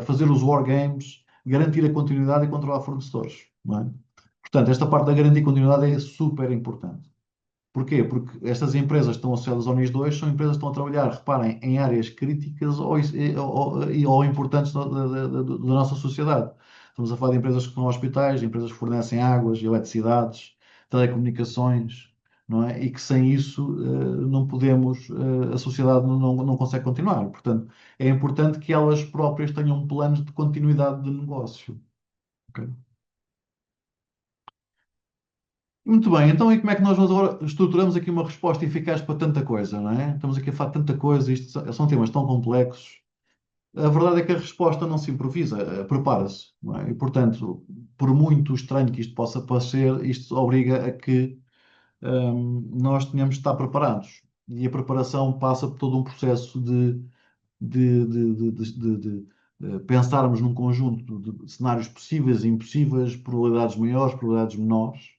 fazer os wargames, garantir a continuidade e controlar fornecedores, não é? Portanto, esta parte da garantia de continuidade é super importante. Porquê? Porque estas empresas que estão associadas ao NIS 2 são empresas que estão a trabalhar, reparem, em áreas críticas ou importantes da nossa sociedade. Estamos a falar de empresas que são hospitais, empresas que fornecem águas, eletricidades, telecomunicações, não é? E que sem isso não podemos, a sociedade não consegue continuar. Portanto, é importante que elas próprias tenham planos de continuidade de negócio. Ok? Muito bem, então e como é que nós agora estruturamos aqui uma resposta eficaz para tanta coisa, não é? Estamos aqui a falar de tanta coisa, isto são temas tão complexos. A verdade é que a resposta não se improvisa, prepara-se, não é? E, portanto, por muito estranho que isto possa parecer, isto obriga a que nós tenhamos de estar preparados. E a preparação passa por todo um processo de pensarmos num conjunto de cenários possíveis e impossíveis, probabilidades maiores, probabilidades menores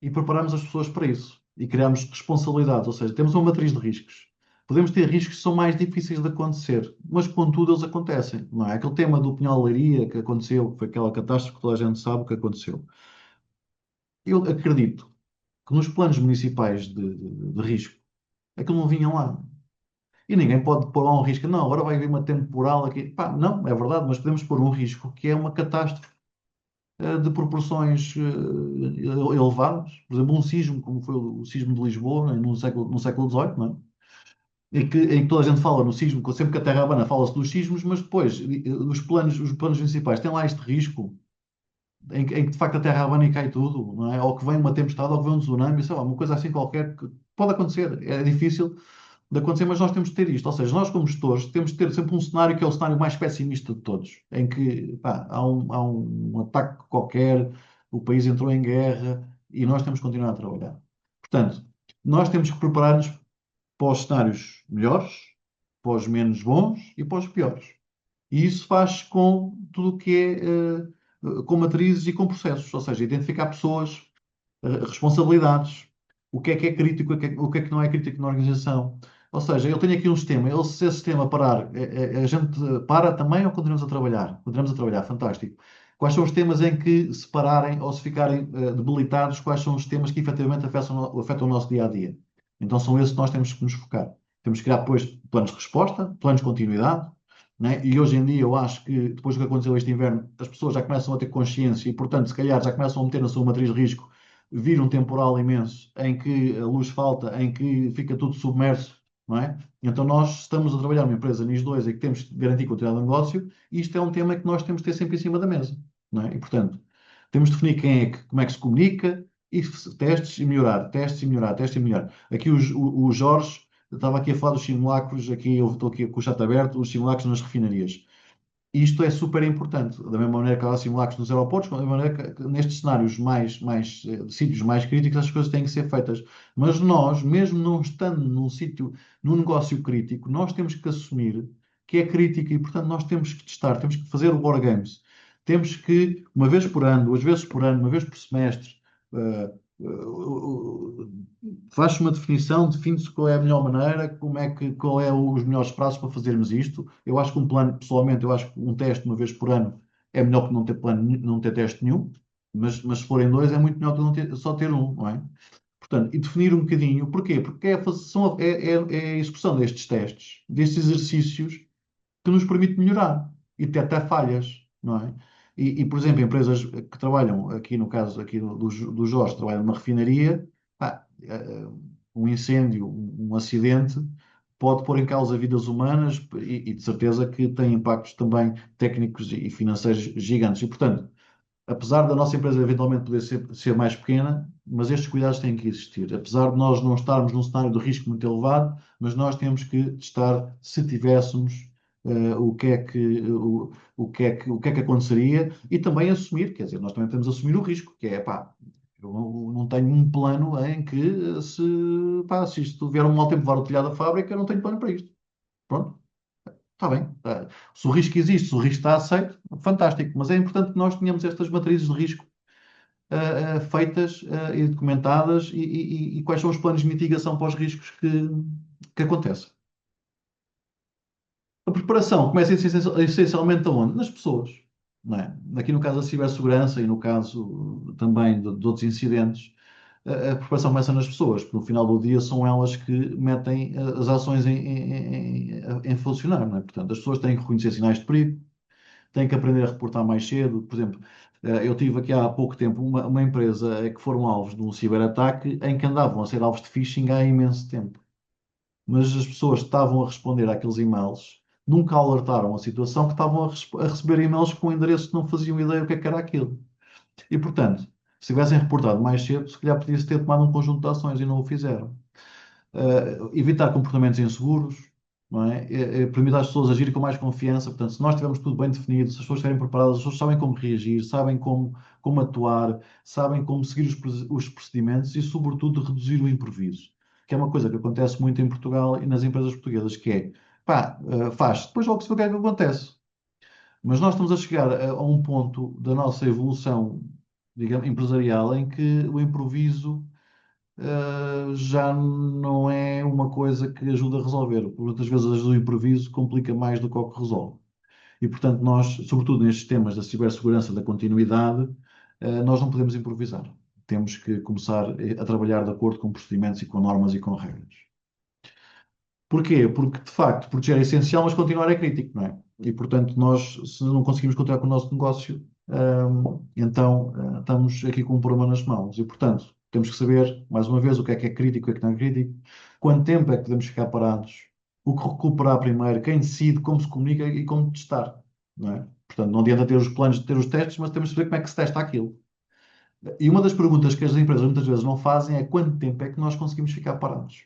e preparamos as pessoas para isso. E criamos responsabilidades, ou seja, temos uma matriz de riscos. Podemos ter riscos que são mais difíceis de acontecer, mas contudo eles acontecem. Não é? Aquele tema do Pinhal Leiria que aconteceu, que foi aquela catástrofe que toda a gente sabe o que aconteceu. Eu acredito que nos planos municipais de risco, aquilo não vinha lá. E ninguém pode pôr lá um risco. Não, agora vai haver uma temporal aqui. Pá, não, é verdade, mas podemos pôr um risco que é uma catástrofe de proporções elevadas. Por exemplo, um sismo, como foi o sismo de Lisboa, né, no século XVIII, não é? Em que toda a gente fala no sismo, sempre que a Terra abana fala-se dos sismos, mas depois os planos municipais têm lá este risco em que de facto a Terra abana e cai tudo, não é? Ou que vem uma tempestade, ou que vem um tsunami, sei lá, uma coisa assim qualquer que pode acontecer. É difícil de acontecer, mas nós temos de ter isto. Ou seja, nós como gestores temos de ter sempre um cenário que é o cenário mais pessimista de todos, em que pá, há um ataque qualquer, o país entrou em guerra e nós temos que continuar a trabalhar. Portanto, nós temos que preparar-nos para os cenários melhores, para os menos bons e para os piores. E isso faz com tudo o que com matrizes e com processos, ou seja, identificar pessoas, responsabilidades, o que é crítico, o que é que não é crítico na organização. Ou seja, eu tenho aqui um sistema, se esse sistema parar, a gente para também ou continuamos a trabalhar? Continuamos a trabalhar, fantástico. Quais são os temas em que se pararem ou se ficarem debilitados, quais são os temas que efetivamente afetam o nosso dia a dia? Então são esses que nós temos que nos focar. Temos que criar depois planos de resposta, planos de continuidade, né? E hoje em dia eu acho que depois do que aconteceu este inverno, as pessoas já começam a ter consciência e, portanto, se calhar já começam a meter na sua matriz de risco vir um temporal imenso em que a luz falta, em que fica tudo submerso, não é? Então nós estamos a trabalhar numa empresa NIS 2 e que temos que garantir continuidade do negócio e isto é um tema que nós temos que ter sempre em cima da mesa, não é? E, portanto, temos de definir como é que se comunica e testes e melhorar, testes e melhorar, testes e melhorar. Aqui o Jorge estava aqui a falar dos simulacros, aqui eu estou aqui com o chat aberto, os simulacros nas refinarias. Isto é super importante, da mesma maneira que há simulacros nos aeroportos, da mesma maneira que nestes cenários sítios mais críticos, as coisas têm que ser feitas. Mas nós, mesmo não estando num sítio, num negócio crítico, nós temos que assumir que é crítico e, portanto, nós temos que testar, temos que fazer o War Games. Temos que, uma vez por ano, duas vezes por ano, uma vez por semestre, eh, faz-se uma definição, define-se qual é a melhor maneira, qual é os melhores prazos para fazermos isto. Eu acho que um plano, pessoalmente, eu acho que um teste uma vez por ano é melhor que não ter plano, não ter teste nenhum, mas se forem dois é muito melhor que não só ter um, não é? Portanto, e definir um bocadinho, porquê? Porque é a execução destes testes, destes exercícios, que nos permite melhorar e detectar falhas, não é? Por exemplo, empresas que trabalham, aqui no caso aqui do Jorge, trabalham numa refinaria, pá, um incêndio, um acidente, pode pôr em causa vidas humanas e de certeza que tem impactos também técnicos e financeiros gigantes. E, portanto, apesar da nossa empresa eventualmente poder ser mais pequena, mas estes cuidados têm que existir. Apesar de nós não estarmos num cenário de risco muito elevado, mas nós temos que testar se tivéssemos o que é que aconteceria e também assumir, quer dizer, nós também temos que assumir o risco, que é, pá, eu não tenho um plano em que se isto vier um mau tempo levar o telhado da fábrica, eu não tenho plano para isto. Pronto. Está bem. Se o risco existe, se o risco está aceito, fantástico. Mas é importante que nós tenhamos estas matrizes de risco feitas e documentadas e quais são os planos de mitigação para os riscos que acontecem. A preparação começa essencialmente aonde? Nas pessoas, não é? Aqui no caso da cibersegurança e no caso também de outros incidentes, a preparação começa nas pessoas, porque no final do dia são elas que metem as ações em funcionar, não é? Portanto, as pessoas têm que reconhecer sinais de perigo, têm que aprender a reportar mais cedo. Por exemplo, eu tive aqui há pouco tempo uma empresa que foram alvos de um ciberataque em que andavam a ser alvos de phishing há imenso tempo. Mas as pessoas que estavam a responder àqueles e-mails nunca alertaram a situação que estavam a receber e-mails com endereços que não faziam ideia do que era aquilo. E, portanto, se tivessem reportado mais cedo, se calhar podia-se ter tomado um conjunto de ações e não o fizeram. Evitar comportamentos inseguros, não é? Permitir às pessoas agirem com mais confiança. Portanto, se nós tivermos tudo bem definido, se as pessoas estiverem preparadas, as pessoas sabem como reagir, sabem como atuar, sabem como seguir os procedimentos e, sobretudo, reduzir o improviso, que é uma coisa que acontece muito em Portugal e nas empresas portuguesas, que é, pá, faz, depois logo se vê o que é que acontece. Mas nós estamos a chegar a um ponto da nossa evolução, digamos, empresarial, em que o improviso já não é uma coisa que ajuda a resolver. Muitas vezes o improviso complica mais do que o que resolve. E, portanto, nós, sobretudo nestes temas da cibersegurança, da continuidade, nós não podemos improvisar. Temos que começar a trabalhar de acordo com procedimentos e com normas e com regras. Porquê? Porque, de facto, proteger é essencial, mas continuar é crítico, não é? E, portanto, nós, se não conseguimos continuar com o nosso negócio, então, estamos aqui com um problema nas mãos. E, portanto, temos que saber, mais uma vez, o que é crítico, o que é que não é crítico, quanto tempo é que podemos ficar parados, o que recuperar primeiro, quem decide, como se comunica e como testar, não é? Portanto, não adianta ter os planos de ter os testes, mas temos que saber como é que se testa aquilo. E uma das perguntas que as empresas muitas vezes não fazem é quanto tempo é que nós conseguimos ficar parados.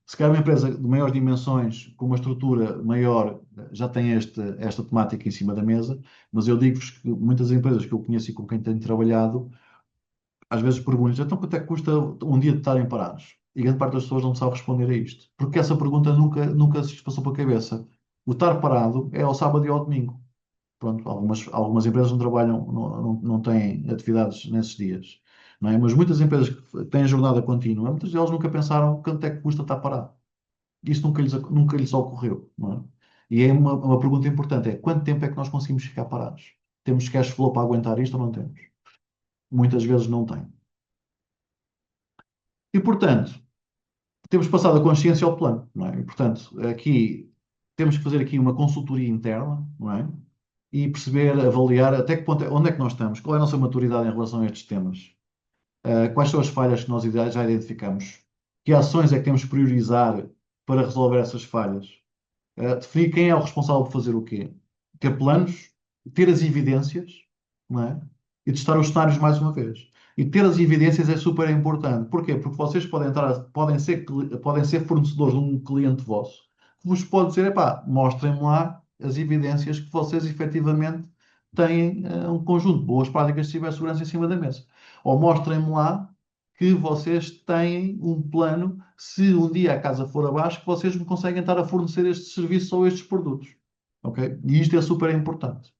Se calhar uma empresa de maiores dimensões, com uma estrutura maior, já tem esta temática em cima da mesa, mas eu digo-vos que muitas empresas que eu conheço e com quem tenho trabalhado, às vezes pergunto, então quanto é que custa um dia de estarem parados? E grande parte das pessoas não sabe responder a isto, porque essa pergunta nunca se passou pela cabeça. O estar parado é ao sábado e ao domingo. Pronto, algumas empresas não trabalham, não têm atividades nesses dias, não é? Mas muitas empresas que têm jornada contínua, muitas delas nunca pensaram quanto é que custa estar parado. Isso nunca lhes ocorreu, não é? E é uma pergunta importante, é quanto tempo é que nós conseguimos ficar parados? Temos cash flow para aguentar isto ou não temos? Muitas vezes não tem. E, portanto, temos passado a consciência ao plano, não é? E, portanto, aqui temos que fazer aqui uma consultoria interna, não é? E perceber, avaliar até que ponto, onde é que nós estamos, qual é a nossa maturidade em relação a estes temas, quais são as falhas que nós já identificamos, que ações é que temos que priorizar para resolver essas falhas. Definir quem é o responsável por fazer o quê. Ter planos, ter as evidências, não é? E testar os cenários mais uma vez. E ter as evidências é super importante. Porquê? Porque vocês podem ser fornecedores de um cliente vosso que vos pode dizer, epá, mostrem-me lá as evidências que vocês efetivamente têm um conjunto de boas práticas de cibersegurança em cima da mesa. Ou mostrem-me lá que vocês têm um plano, se um dia a casa for abaixo, que vocês me conseguem estar a fornecer estes serviços ou estes produtos. Ok? E isto é super importante.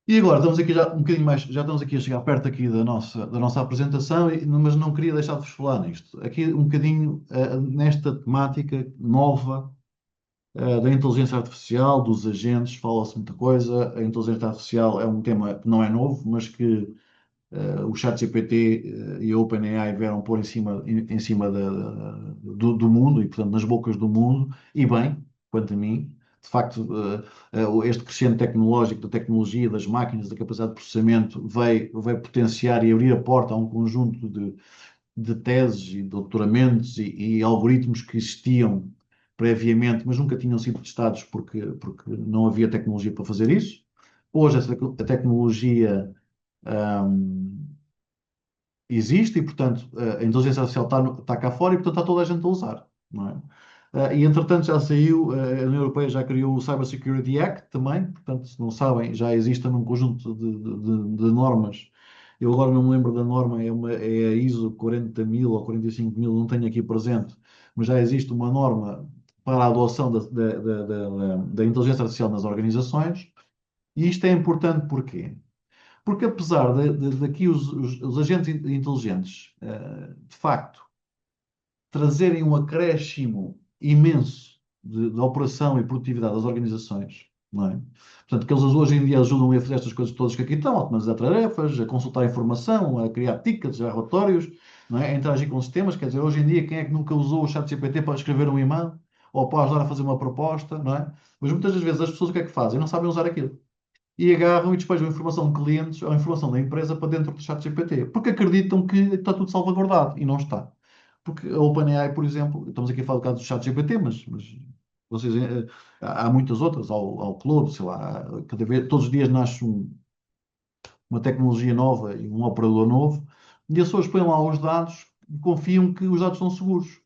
E agora estamos aqui já um bocadinho mais, já estamos aqui a chegar perto aqui da nossa apresentação, mas não queria deixar de vos falar nisto. Aqui um bocadinho nesta temática nova da inteligência artificial, dos agentes, fala-se muita coisa. A inteligência artificial é um tema que não é novo, mas que o ChatGPT e a OpenAI vieram pôr em cima do mundo e, portanto, nas bocas do mundo, e bem, quanto a mim. De facto, este crescimento tecnológico, da tecnologia, das máquinas, da capacidade de processamento, veio potenciar e abrir a porta a um conjunto de teses e doutoramentos e algoritmos que existiam previamente, mas nunca tinham sido testados porque não havia tecnologia para fazer isso. Hoje, a tecnologia existe e, portanto, a inteligência artificial está cá fora e, portanto, está toda a gente a usar, não é? E, entretanto, já saiu, a União Europeia já criou o Cyber Security Act também, portanto, se não sabem, já existe um conjunto de normas. Eu agora não me lembro da norma, é a ISO 40.000 ou 45.000, não tenho aqui presente, mas já existe uma norma para a adoção da inteligência artificial nas organizações. E isto é importante porquê? Porque apesar daqui os agentes inteligentes, de facto, trazerem um acréscimo imenso de operação e produtividade das organizações, não é? Portanto, que eles hoje em dia ajudam a fazer estas coisas todas que aqui estão, a automatizar tarefas, a consultar informação, a criar tickets, a relatórios, não é? A interagir com sistemas. Quer dizer, hoje em dia, quem é que nunca usou o ChatGPT para escrever um e-mail ou para ajudar a fazer uma proposta, não é? Mas muitas das vezes as pessoas o que é que fazem? Não sabem usar aquilo e agarram e despejam a informação de clientes ou a informação da empresa para dentro do chat GPT, porque acreditam que está tudo salvaguardado e não está. Porque a OpenAI, por exemplo, estamos aqui a falar do caso do chat GPT, mas vocês, há muitas outras, ao Claude, sei lá, todos os dias nasce uma tecnologia nova e um operador novo, e as pessoas põem lá os dados e confiam que os dados são seguros.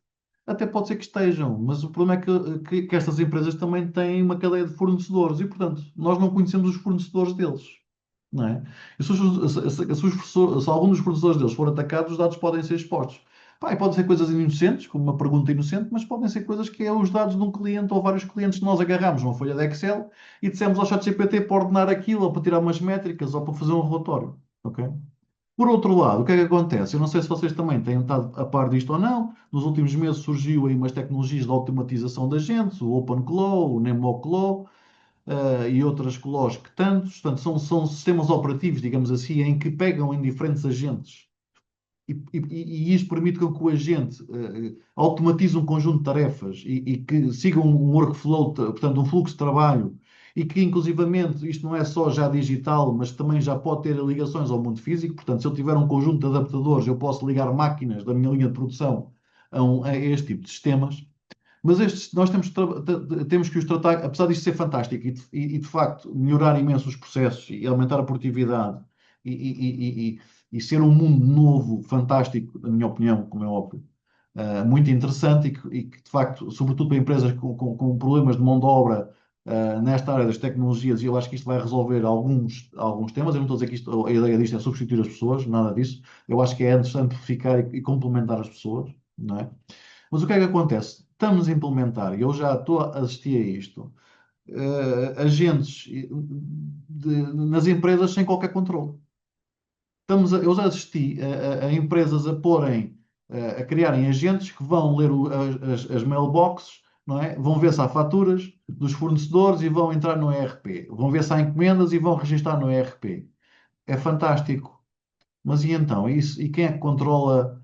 Até pode ser que estejam, mas o problema é que estas empresas também têm uma cadeia de fornecedores e, portanto, nós não conhecemos os fornecedores deles, não é? E se algum dos fornecedores deles for atacado, os dados podem ser expostos. Pá, e podem ser coisas inocentes, como uma pergunta inocente, mas podem ser coisas que é os dados de um cliente ou vários clientes que nós agarramos numa folha de Excel e dissemos ao ChatGPT para ordenar aquilo, ou para tirar umas métricas, ou para fazer um relatório. Ok? Por outro lado, o que é que acontece? Eu não sei se vocês também têm estado a par disto ou não. Nos últimos meses surgiu aí umas tecnologias de automatização de agentes, o OpenClaw, o NemoClaw, e outras claws que tantos. Portanto, são sistemas operativos, digamos assim, em que pegam em diferentes agentes e isto permite com que o agente automatize um conjunto de tarefas e que siga um workflow, portanto, um fluxo de trabalho, e que, inclusivamente, isto não é só já digital, mas também já pode ter ligações ao mundo físico. Portanto, se eu tiver um conjunto de adaptadores, eu posso ligar máquinas da minha linha de produção a este tipo de sistemas. Mas estes, nós temos que os tratar, apesar disto ser fantástico de facto melhorar imenso os processos e aumentar a produtividade e, e- e- e ser um mundo novo, fantástico, na minha opinião, como é óbvio, muito interessante e que, de facto, sobretudo para empresas com problemas de mão de obra, nesta área das tecnologias, e eu acho que isto vai resolver alguns temas. Eu não estou a dizer que a ideia disto é substituir as pessoas, nada disso. Eu acho que é interessante amplificar e complementar as pessoas, não é? Mas o que é que acontece? Estamos a implementar, e eu já estou a assistir a isto, agentes nas empresas sem qualquer controle. Eu já assisti a empresas a porem, a criarem agentes que vão ler as mailboxes, não é? Vão ver se há faturas dos fornecedores e vão entrar no ERP. Vão ver se há encomendas e vão registar no ERP. É fantástico. Mas e então? E quem é que controla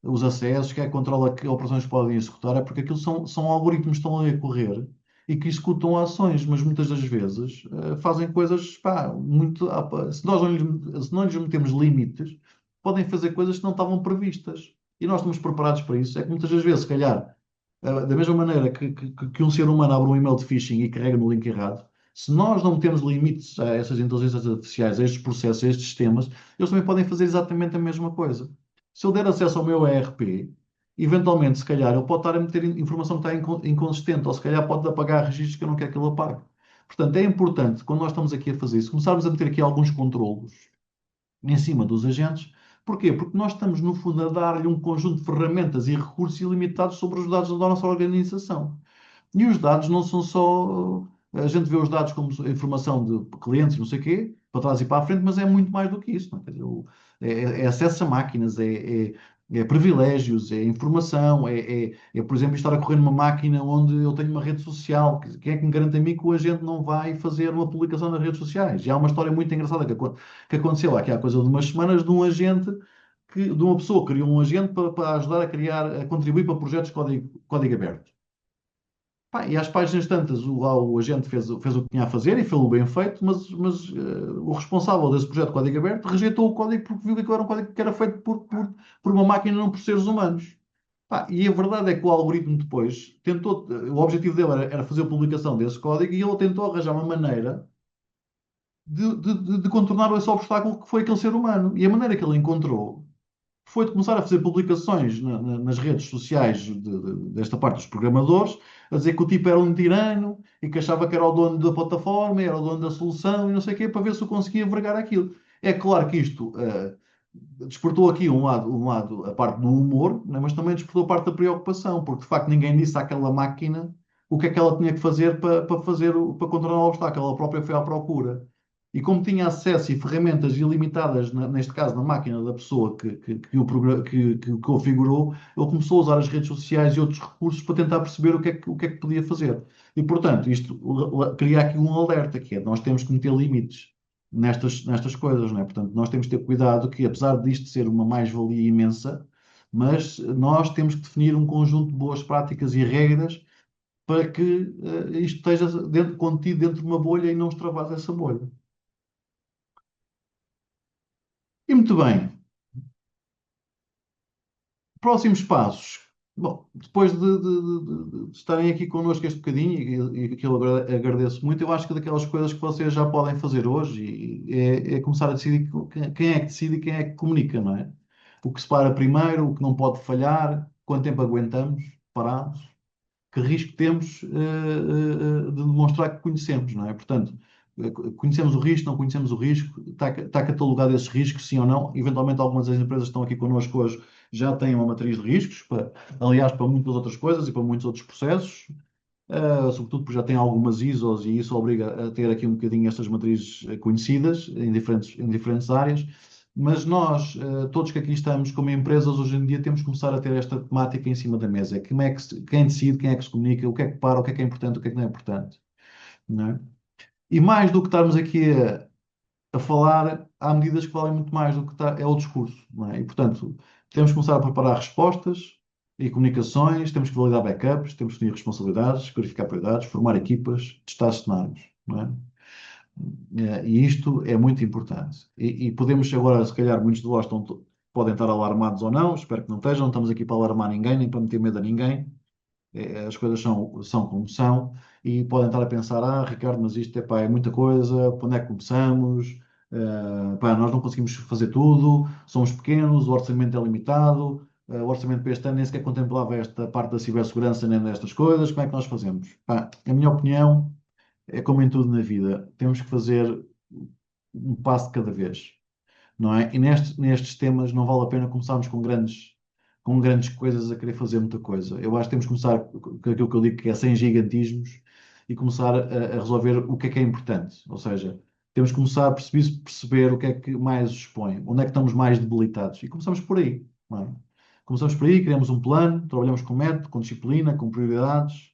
os acessos? Quem é que controla que operações podem executar? É porque aquilo são algoritmos que estão ali a correr e que executam ações, mas muitas das vezes fazem coisas, pá, muito. Se não lhes metemos limites, podem fazer coisas que não estavam previstas. E nós estamos preparados para isso. É que muitas das vezes, se calhar, da mesma maneira que um ser humano abre um e-mail de phishing e carrega no link errado, se nós não metemos limites a essas inteligências artificiais, a estes processos, a estes sistemas, eles também podem fazer exatamente a mesma coisa. Se eu der acesso ao meu ERP, eventualmente, se calhar, ele pode estar a meter informação que está inconsistente, ou se calhar pode apagar registros que eu não quero que ele apague. Portanto, é importante, quando nós estamos aqui a fazer isso, começarmos a meter aqui alguns controlos em cima dos agentes. Porquê? Porque nós estamos, no fundo, a dar-lhe um conjunto de ferramentas e recursos ilimitados sobre os dados da nossa organização. E os dados não são só. A gente vê os dados como informação de clientes, não sei o quê, para trás e para a frente, mas é muito mais do que isso. Não é? Quer dizer, é acesso a máquinas, é privilégios, é informação, por exemplo, estar a correr numa máquina onde eu tenho uma rede social. Quem é que me garante a mim que o agente não vai fazer uma publicação nas redes sociais? E há uma história muito engraçada que aconteceu aqui há coisa de umas semanas de um agente. De uma pessoa que criou um agente para ajudar a criar, a contribuir para projetos de código aberto. Pá, e às páginas tantas, o agente fez o que tinha a fazer e fez-o bem feito, mas o responsável desse projeto de código aberto rejeitou o código porque viu que aquilo era um código que era feito por uma máquina, não por seres humanos. Pá, e a verdade é que o algoritmo depois tentou, o objetivo dele era fazer a publicação desse código e ele tentou arranjar uma maneira de contornar esse obstáculo que foi aquele ser humano. E a maneira que ele encontrou foi de começar a fazer publicações nas redes sociais desta parte dos programadores, a dizer que o tipo era um tirano e que achava que era o dono da plataforma, era o dono da solução e não sei o quê, para ver se eu conseguia vergar aquilo. É claro que isto despertou aqui a parte do humor, né, mas também despertou a parte da preocupação, porque de facto ninguém disse àquela máquina o que é que ela tinha que fazer para contornar o obstáculo. Ela própria foi à procura. E como tinha acesso e ferramentas ilimitadas, neste caso na máquina da pessoa que o configurou, ele começou a usar as redes sociais e outros recursos para tentar perceber o que é que podia fazer. E, portanto, isto cria aqui um alerta, que é nós temos que meter limites nestas coisas, não é? Portanto, nós temos que ter cuidado que, apesar disto ser uma mais-valia imensa, mas nós temos que definir um conjunto de boas práticas e regras para que isto esteja contido dentro de uma bolha e não extravase essa bolha. E muito bem, próximos passos. Bom, depois de estarem aqui connosco este bocadinho, e que eu agradeço muito, eu acho que daquelas coisas que vocês já podem fazer hoje é começar a decidir quem é que decide e quem é que comunica, não é? O que se para primeiro, o que não pode falhar, quanto tempo aguentamos parados, que risco temos de demonstrar que conhecemos, não é? Portanto, conhecemos o risco, não conhecemos o risco, está catalogado esses riscos, sim ou não. Eventualmente, algumas das empresas que estão aqui connosco hoje já têm uma matriz de riscos, aliás, para muitas outras coisas e para muitos outros processos, sobretudo porque já têm algumas ISOs e isso obriga a ter aqui um bocadinho estas matrizes conhecidas em diferentes áreas. Mas nós, todos que aqui estamos como empresas, hoje em dia temos que começar a ter esta temática em cima da mesa. Quem decide, quem é que se comunica, o que é que para, o que é importante, o que é que não é importante. Não é? E mais do que estarmos aqui a falar, há medidas que valem muito mais do que é o discurso, não é? E, portanto, temos que começar a preparar respostas e comunicações, temos que validar backups, temos que definir responsabilidades, clarificar prioridades, formar equipas, testar cenários, não é? E isto é muito importante. E podemos agora, se calhar, muitos de vós podem estar alarmados ou não, espero que não estejam, não estamos aqui para alarmar ninguém, nem para meter medo a ninguém. As coisas são como são e podem estar a pensar, Ricardo, mas isto pá, é muita coisa, por onde é que começamos? Pá, nós não conseguimos fazer tudo, somos pequenos, o orçamento é limitado, o orçamento para este ano nem sequer contemplava esta parte da cibersegurança nem destas coisas, como é que nós fazemos? Pá, a minha opinião é como em tudo na vida, temos que fazer um passo de cada vez, não é? E nestes temas não vale a pena começarmos com grandes coisas a querer fazer muita coisa. Eu acho que temos que começar com aquilo que eu digo que é sem gigantismos e começar a resolver o que é importante. Ou seja, temos que começar a perceber o que é que mais os expõe, onde é que estamos mais debilitados. E começamos por aí, não é? Começamos por aí, criamos um plano, trabalhamos com método, com disciplina, com prioridades,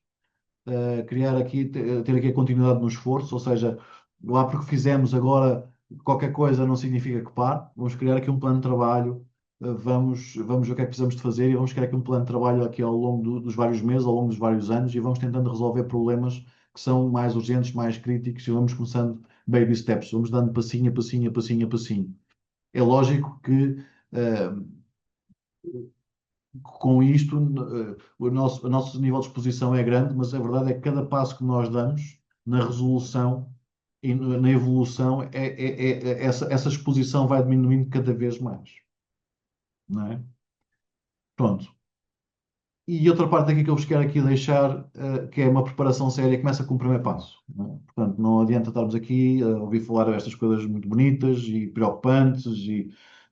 criar aqui, ter aqui a continuidade no esforço, ou seja, lá porque fizemos agora qualquer coisa não significa que pare, vamos criar aqui um plano de trabalho, vamos ver o que é que precisamos de fazer e vamos criar aqui um plano de trabalho aqui ao longo dos vários meses, ao longo dos vários anos e vamos tentando resolver problemas que são mais urgentes, mais críticos e vamos começando baby steps, vamos dando passinho a passinho a passinho a passinho. É lógico que com isto, o nosso nível de exposição é grande, mas a verdade é que cada passo que nós damos na resolução e na evolução, essa exposição vai diminuindo cada vez mais, não é? Pronto. E outra parte aqui que eu vos quero aqui deixar, que é uma preparação séria, começa com o primeiro passo, não é? Portanto, não adianta estarmos aqui a ouvir falar destas coisas muito bonitas e preocupantes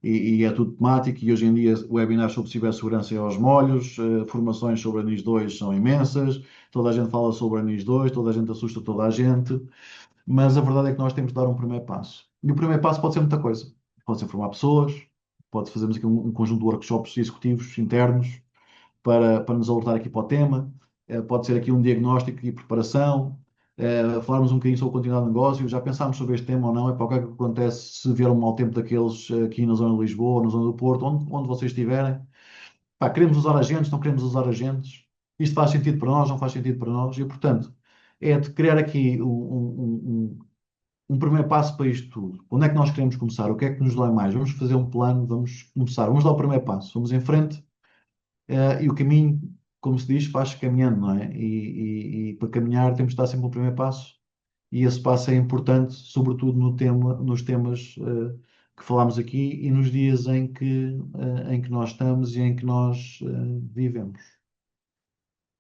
e é tudo temático e hoje em dia webinars sobre cibersegurança é aos molhos, formações sobre a NIS 2 são imensas, toda a gente fala sobre a NIS 2, toda a gente assusta toda a gente, mas a verdade é que nós temos de dar um primeiro passo. E o primeiro passo pode ser muita coisa. Pode ser formar pessoas, pode fazermos aqui um conjunto de workshops executivos internos, para nos alertar aqui para o tema. Pode ser aqui um diagnóstico e preparação. Falarmos um bocadinho sobre a continuidade de negócio. Já pensámos sobre este tema ou não? É para o que é que acontece se vier um mau tempo daqueles aqui na zona de Lisboa, na zona do Porto, onde vocês estiverem. Pá, queremos usar agentes, não queremos usar agentes. Isto faz sentido para nós, não faz sentido para nós. E, portanto, é de criar aqui um primeiro passo para isto tudo. Onde é que nós queremos começar? O que é que nos dói mais? Vamos fazer um plano, vamos começar, vamos dar o primeiro passo, vamos em frente, e o caminho, como se diz, faz caminhando, não é? E para caminhar temos de dar sempre o primeiro passo, e esse passo é importante, sobretudo nos temas que falámos aqui e nos dias em que nós estamos e em que nós vivemos.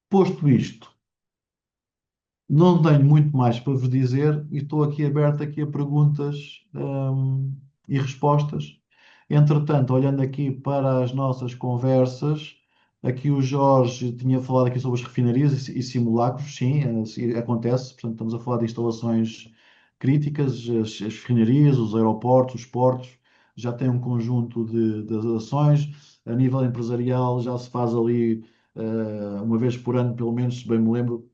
Posto isto, não tenho muito mais para vos dizer e estou aqui aberto aqui a perguntas, e respostas. Entretanto, olhando aqui para as nossas conversas, aqui o Jorge tinha falado aqui sobre as refinarias e simulacros, sim, acontece. Portanto, estamos a falar de instalações críticas, as refinarias, os aeroportos, os portos, já têm um conjunto de ações. A nível empresarial já se faz ali uma vez por ano, pelo menos, se bem me lembro,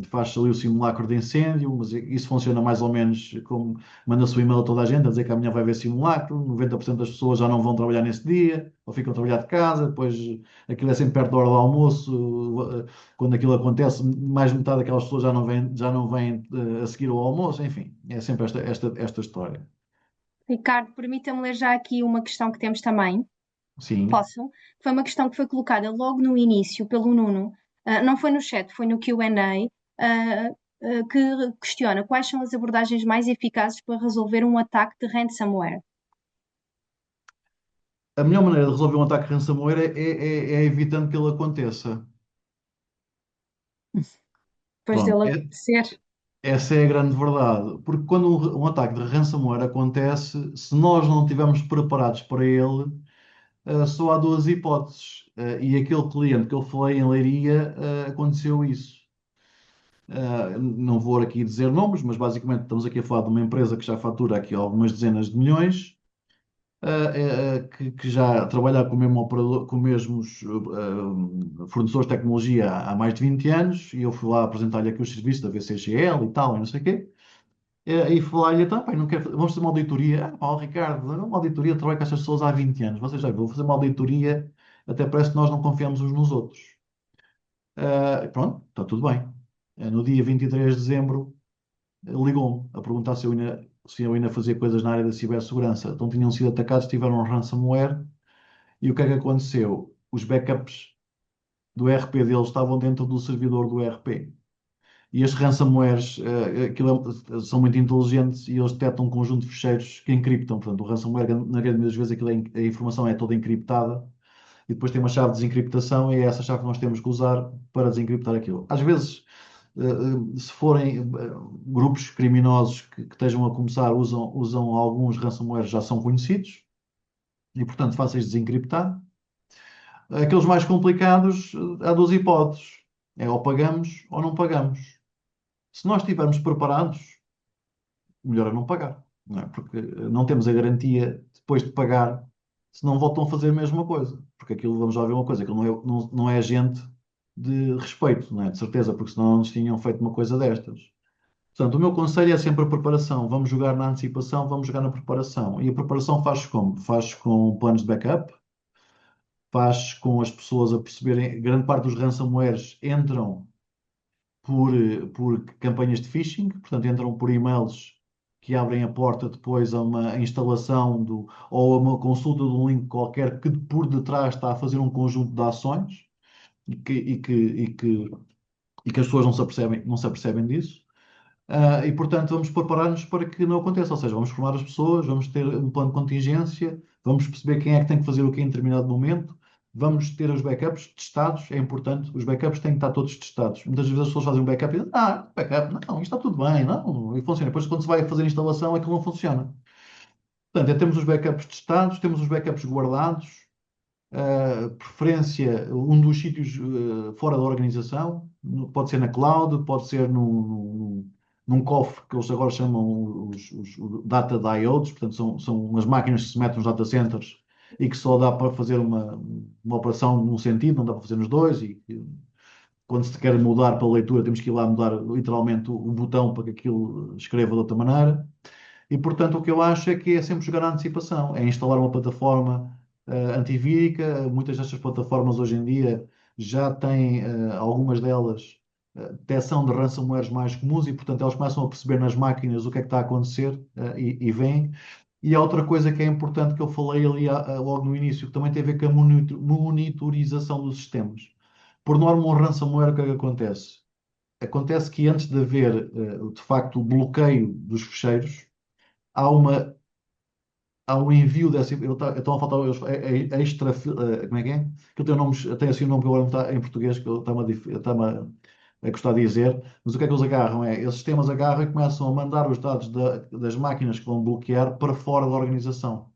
faz-se ali o simulacro de incêndio, mas isso funciona mais ou menos como manda-se o e-mail a toda a gente a dizer que amanhã vai haver simulacro, 90% das pessoas já não vão trabalhar nesse dia, ou ficam a trabalhar de casa, depois aquilo é sempre perto da hora do almoço, quando aquilo acontece, mais metade daquelas pessoas já não vêm a seguir ao almoço, enfim, é sempre esta história. Ricardo, permita-me ler já aqui uma questão que temos também. Sim. Posso? Foi uma questão que foi colocada logo no início pelo Nuno, não foi no chat, foi no Q&A, que questiona quais são as abordagens mais eficazes para resolver um ataque de ransomware. A melhor maneira de resolver um ataque ransomware é evitando que ele aconteça. Depois Pronto, dele acontecer. essa é a grande verdade. Porque quando um ataque de ransomware acontece, se nós não estivermos preparados para ele, só há duas hipóteses. E aquele cliente que eu falei em Leiria, aconteceu isso. Não vou aqui dizer nomes, mas basicamente estamos aqui a falar de uma empresa que já fatura aqui algumas dezenas de milhões, que já trabalha com o mesmo operador, com os mesmos fornecedores de tecnologia há mais de 20 anos, e eu fui lá apresentar-lhe aqui os serviços da VCGL e tal, e não sei o quê. E falar-lhe, então, pá, não quero, vamos fazer uma auditoria. Ah, pá, ó, Ricardo, uma auditoria, eu trabalho com estas pessoas há 20 anos. Vocês já viram, vou fazer uma auditoria, até parece que nós não confiamos uns nos outros. Pronto, está tudo bem. No dia 23 de dezembro, ligou-me a perguntar se eu ainda fazia coisas na área da cibersegurança. Então tinham sido atacados, tiveram um ransomware. E o que é que aconteceu? Os backups do ERP deles estavam dentro do servidor do ERP. E as ransomwares, são muito inteligentes e eles detectam um conjunto de ficheiros que encriptam. Portanto, o ransomware, na grande das vezes, a informação é toda encriptada e depois tem uma chave de desencriptação e é essa chave que nós temos que usar para desencriptar aquilo. Às vezes, se forem grupos criminosos que estejam a começar, usam alguns ransomwares já são conhecidos e, portanto, fáceis de desencriptar. Aqueles mais complicados, há duas hipóteses. É ou pagamos ou não pagamos. Se nós estivermos preparados, melhor é não pagar, não é? Porque não temos a garantia, depois de pagar, se não voltam a fazer a mesma coisa. Porque aquilo, vamos lá ver uma coisa, aquilo não é agente de respeito, não é? De certeza, porque senão não nos tinham feito uma coisa destas. Portanto, o meu conselho é sempre a preparação. Vamos jogar na antecipação, vamos jogar na preparação. E a preparação faz como? Faz com planos de backup, faz com as pessoas a perceberem, grande parte dos ransomwares entram por campanhas de phishing, portanto, entram por e-mails que abrem a porta depois a uma instalação ou a uma consulta de um link qualquer que por detrás está a fazer um conjunto de ações e que as pessoas não se apercebem disso. E, portanto, vamos preparar-nos para que não aconteça. Ou seja, vamos formar as pessoas, vamos ter um plano de contingência, vamos perceber quem é que tem que fazer o que em determinado momento, vamos ter os backups testados. É importante, os backups têm que estar todos testados. Muitas vezes as pessoas fazem um backup e dizem, backup, não, isto está tudo bem, não, e funciona. Depois, quando se vai fazer a instalação, aquilo não funciona. Portanto, temos os backups testados, temos os backups guardados, preferência, um dos sítios fora da organização, pode ser na cloud, pode ser num cofre que eles agora chamam os data diodes, portanto são umas máquinas que se metem nos data centers e que só dá para fazer uma operação num sentido, não dá para fazer nos dois, e quando se quer mudar para a leitura temos que ir lá mudar literalmente o botão para que aquilo escreva de outra maneira. E, portanto, o que eu acho é que é sempre jogar à antecipação, é instalar uma plataforma antivírica. Muitas destas plataformas hoje em dia já têm, algumas delas, detecção de ransomwares mais comuns e, portanto, elas começam a perceber nas máquinas o que é que está a acontecer e vêm. E há outra coisa que é importante que eu falei ali logo no início, que também tem a ver com a monitorização dos sistemas. Por norma, um ransomware, o que é que acontece? Acontece que antes de haver, de facto, o bloqueio dos ficheiros, há uma há um envio dessa. Estão a faltar extra. Como é que é? Que tem, nomes, tem assim um nome que agora não está em português, que está-me a gostar de dizer. Mas o que é que eles agarram? Esses sistemas agarram e começam a mandar os dados das máquinas que vão bloquear para fora da organização,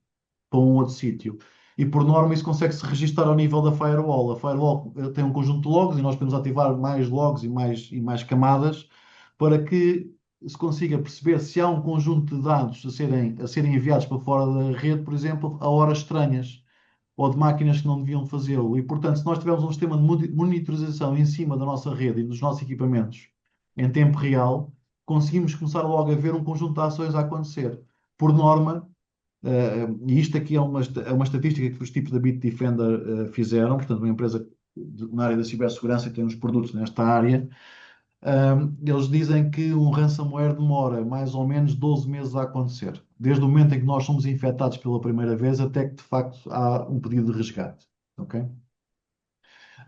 para um outro sítio. E por norma isso consegue-se registar ao nível da firewall. A firewall tem um conjunto de logs e nós podemos ativar mais logs e mais camadas para que se consiga perceber se há um conjunto de dados a serem enviados para fora da rede, por exemplo, a horas estranhas ou de máquinas que não deviam fazê-lo. E, portanto, se nós tivermos um sistema de monitorização em cima da nossa rede e dos nossos equipamentos em tempo real, conseguimos começar logo a ver um conjunto de ações a acontecer. Por norma, e isto aqui é uma estatística que os tipos da Bitdefender fizeram, portanto, uma empresa na área da cibersegurança que tem uns produtos nesta área. Eles dizem que um ransomware demora mais ou menos 12 meses a acontecer, desde o momento em que nós somos infectados pela primeira vez até que de facto há um pedido de resgate. Ok?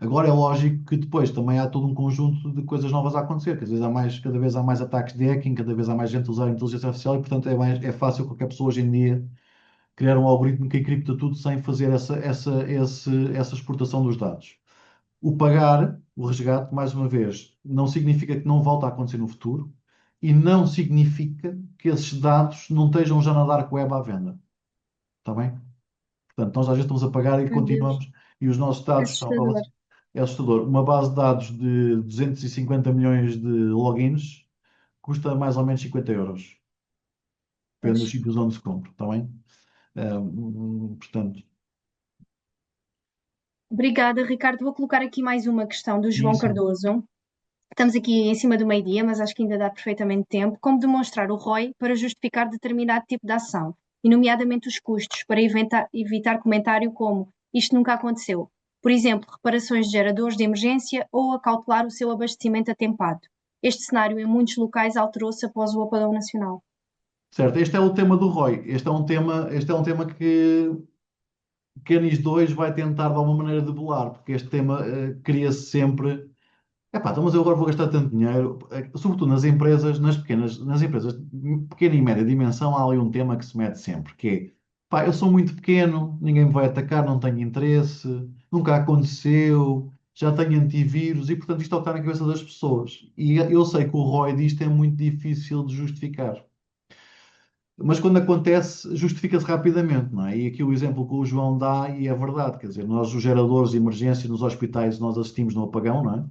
Agora é lógico que depois também há todo um conjunto de coisas novas a acontecer, que às vezes cada vez há mais ataques de hacking, cada vez há mais gente a usar a inteligência artificial e, portanto, é fácil qualquer pessoa hoje em dia criar um algoritmo que encripta tudo sem fazer essa exportação dos dados. O pagar, o resgate, mais uma vez, não significa que não volta a acontecer no futuro e não significa que esses dados não estejam já na dark web à venda. Está bem? Portanto, nós às vezes estamos a pagar e Meu Deus, continuamos e os nossos dados estão. assustador. É assustador. Uma base de dados de 250 milhões de logins custa mais ou menos 50 euros. Depende Pois. dos sítios onde se compra. Está bem? Portanto, Obrigada, Ricardo. Vou colocar aqui mais uma questão do sim, João sim. Cardoso, Estamos aqui em cima do meio-dia, mas acho que ainda dá perfeitamente tempo. Como demonstrar o ROI para justificar determinado tipo de ação, e nomeadamente os custos, para evitar comentário como isto nunca aconteceu. Por exemplo, reparações de geradores de emergência ou acautelar o seu abastecimento atempado. Este cenário em muitos locais alterou-se após o apagão nacional. Certo, este é o tema do ROI. Este é um tema que a NIS 2 vai tentar de alguma maneira debelar, porque este tema cria-se sempre. Epá, então, mas eu agora vou gastar tanto dinheiro, sobretudo nas empresas de pequena e média dimensão, há ali um tema que se mete sempre, que é, pá, eu sou muito pequeno, ninguém me vai atacar, não tenho interesse, nunca aconteceu, já tenho antivírus e, portanto, isto é o que está na cabeça das pessoas. E eu sei que o ROI disto é muito difícil de justificar. Mas quando acontece, justifica-se rapidamente, não é? E aqui o exemplo que o João dá, e é verdade, quer dizer, nós, os geradores de emergência nos hospitais, nós assistimos no apagão, não é?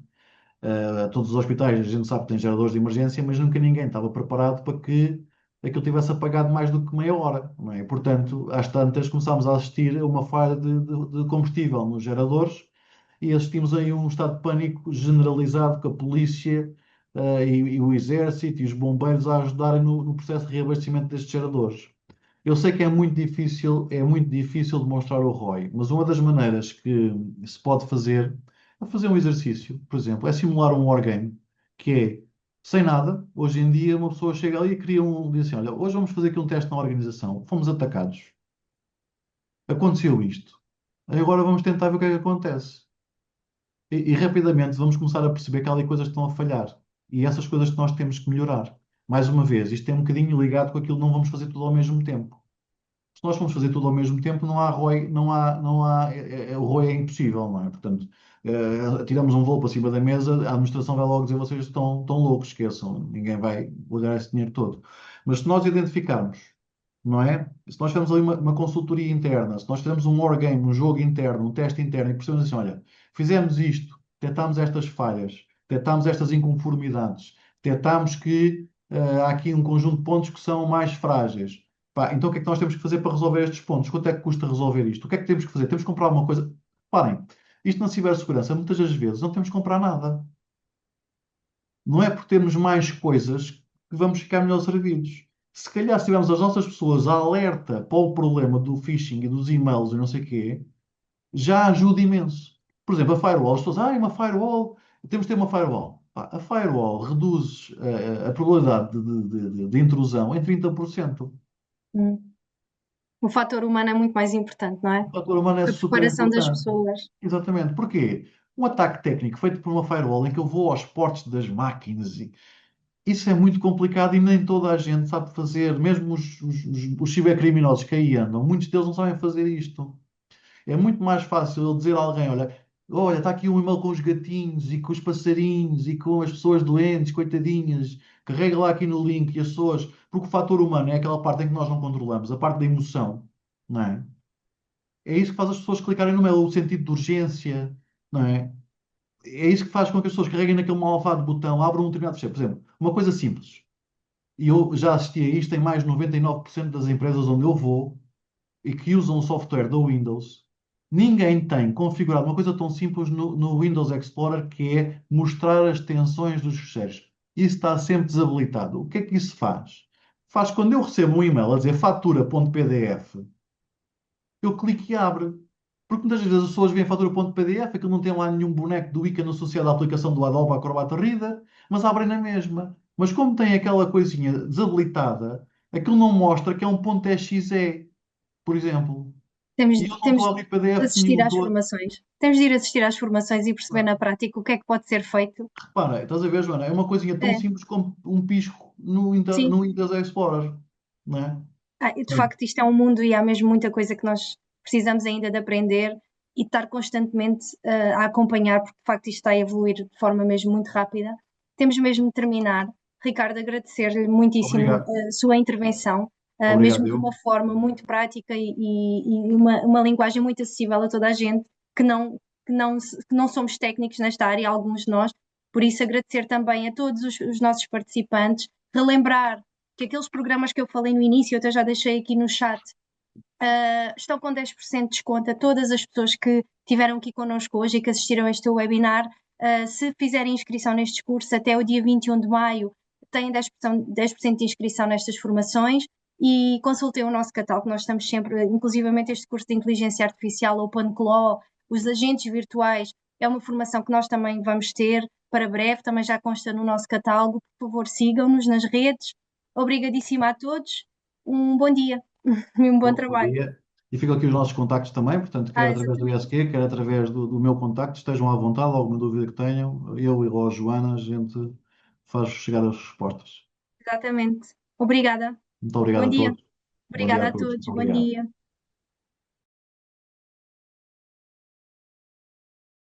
Todos os hospitais, a gente sabe que têm geradores de emergência, mas nunca ninguém estava preparado para que aquilo tivesse apagado mais do que meia hora, não é? Portanto, às tantas começámos a assistir a uma falha de combustível nos geradores e assistimos aí a um estado de pânico generalizado com a polícia, e o exército e os bombeiros a ajudarem no processo de reabastecimento destes geradores. Eu sei que é muito difícil demonstrar o ROI, mas uma das maneiras que se pode fazer é fazer um exercício, por exemplo, é simular um wargame, que é sem nada. Hoje em dia, uma pessoa chega ali e cria diz assim: olha, hoje vamos fazer aqui um teste na organização. Fomos atacados. Aconteceu isto. Agora vamos tentar ver o que é que acontece. E rapidamente vamos começar a perceber que há ali coisas que estão a falhar. E essas coisas que nós temos que melhorar. Mais uma vez, isto tem um bocadinho ligado com aquilo que não vamos fazer tudo ao mesmo tempo. Se nós formos fazer tudo ao mesmo tempo, não há ROI, o ROI é impossível, não é? Portanto, tiramos um voo para cima da mesa, a administração vai logo dizer vocês estão loucos, esqueçam, ninguém vai pagar esse dinheiro todo. Mas se nós identificarmos, não é? Se nós fizermos ali uma consultoria interna, se nós fizermos um wargame, um jogo interno, um teste interno e percebemos assim, olha, fizemos isto, detectámos estas falhas, detectámos estas inconformidades, detectámos que há aqui um conjunto de pontos que são mais frágeis. Pá, então o que é que nós temos que fazer para resolver estes pontos? Quanto é que custa resolver isto? O que é que temos que fazer? Temos que comprar alguma coisa? Parem, isto na cibersegurança, muitas das vezes não temos que comprar nada. Não é por termos mais coisas que vamos ficar melhor servidos. Se calhar, se tivermos as nossas pessoas alerta para o problema do phishing e dos e-mails e não sei o quê, já ajuda imenso. Por exemplo, a firewall, as pessoas, uma firewall, temos de ter uma firewall. Pá, a firewall reduz a probabilidade de intrusão em 30%. Hum. O fator humano é muito mais importante, não é? O fator humano é A super preparação das importante. pessoas. Exatamente. Porquê? Um ataque técnico feito por uma firewall em que eu vou aos portos das máquinas, isso é muito complicado e nem toda a gente sabe fazer. Mesmo os cibercriminosos que aí andam, muitos deles não sabem fazer isto. É muito mais fácil eu dizer a alguém: olha, está aqui um e-mail com os gatinhos e com os passarinhos e com as pessoas doentes, coitadinhas. Carrega lá aqui no link e as pessoas. Porque o fator humano é aquela parte em que nós não controlamos, a parte da emoção, não é? É isso que faz as pessoas clicarem no mail, o sentido de urgência, não é? É isso que faz com que as pessoas carreguem naquele malvado botão, abram um determinado fecheiro. Por exemplo, uma coisa simples. E eu já assisti a isto em mais de 99% das empresas onde eu vou e que usam o software do Windows. Ninguém tem configurado uma coisa tão simples no Windows Explorer que é mostrar as extensões dos fecheiros. Isso está sempre desabilitado. O que é que isso faz? Faz quando eu recebo um e-mail a dizer fatura.pdf, eu clico e abre. Porque muitas vezes as pessoas veem a fatura.pdf, aquilo não tem lá nenhum boneco do Wiccan associado à aplicação do Adobe Acrobat Reader, mas abrem na mesma. Mas como tem aquela coisinha desabilitada, aquilo não mostra que é um ponto .exe, por exemplo. Temos, E eu não estou temos a abrir de PDF assistir nenhum. às formações. Temos de ir assistir às formações e perceber na prática o que é que pode ser feito. Repara, estás a ver, Joana? É uma coisinha tão É, simples como um pisco sim. no Windows Explorer, não é? E de Sim. facto, isto é um mundo e há mesmo muita coisa que nós precisamos ainda de aprender e de estar constantemente a acompanhar, porque de facto isto está a evoluir de forma mesmo muito rápida. Temos mesmo de terminar. Ricardo, agradecer-lhe muitíssimo Obrigado. a sua intervenção, mesmo Obrigado, de uma eu. forma muito prática e uma linguagem muito acessível a toda a gente que não somos técnicos nesta área, alguns de nós. Por isso, agradecer também a todos os nossos participantes, relembrar que aqueles programas que eu falei no início, eu até já deixei aqui no chat, estão com 10% de desconto a todas as pessoas que estiveram aqui connosco hoje e que assistiram a este webinar. Se fizerem inscrição nestes cursos até o dia 21 de maio, têm 10% de inscrição nestas formações e consultem o nosso catálogo. Nós estamos sempre, inclusivamente este curso de inteligência artificial, OpenClaw, os agentes virtuais, é uma formação que nós também vamos ter para breve, também já consta no nosso catálogo. Por favor, sigam-nos nas redes. Obrigadíssima a todos. Um bom dia e um bom Bom trabalho. dia. E ficam aqui os nossos contactos também, portanto, quer através do Exatamente. ISQ, quer através do meu contacto, estejam à vontade, alguma dúvida que tenham, eu e a Joana, a gente faz chegar as respostas. Exatamente. Obrigada. Muito Bom obrigado a dia. todos. Bom dia Obrigada a a todos. todos. Bom Obrigado. dia.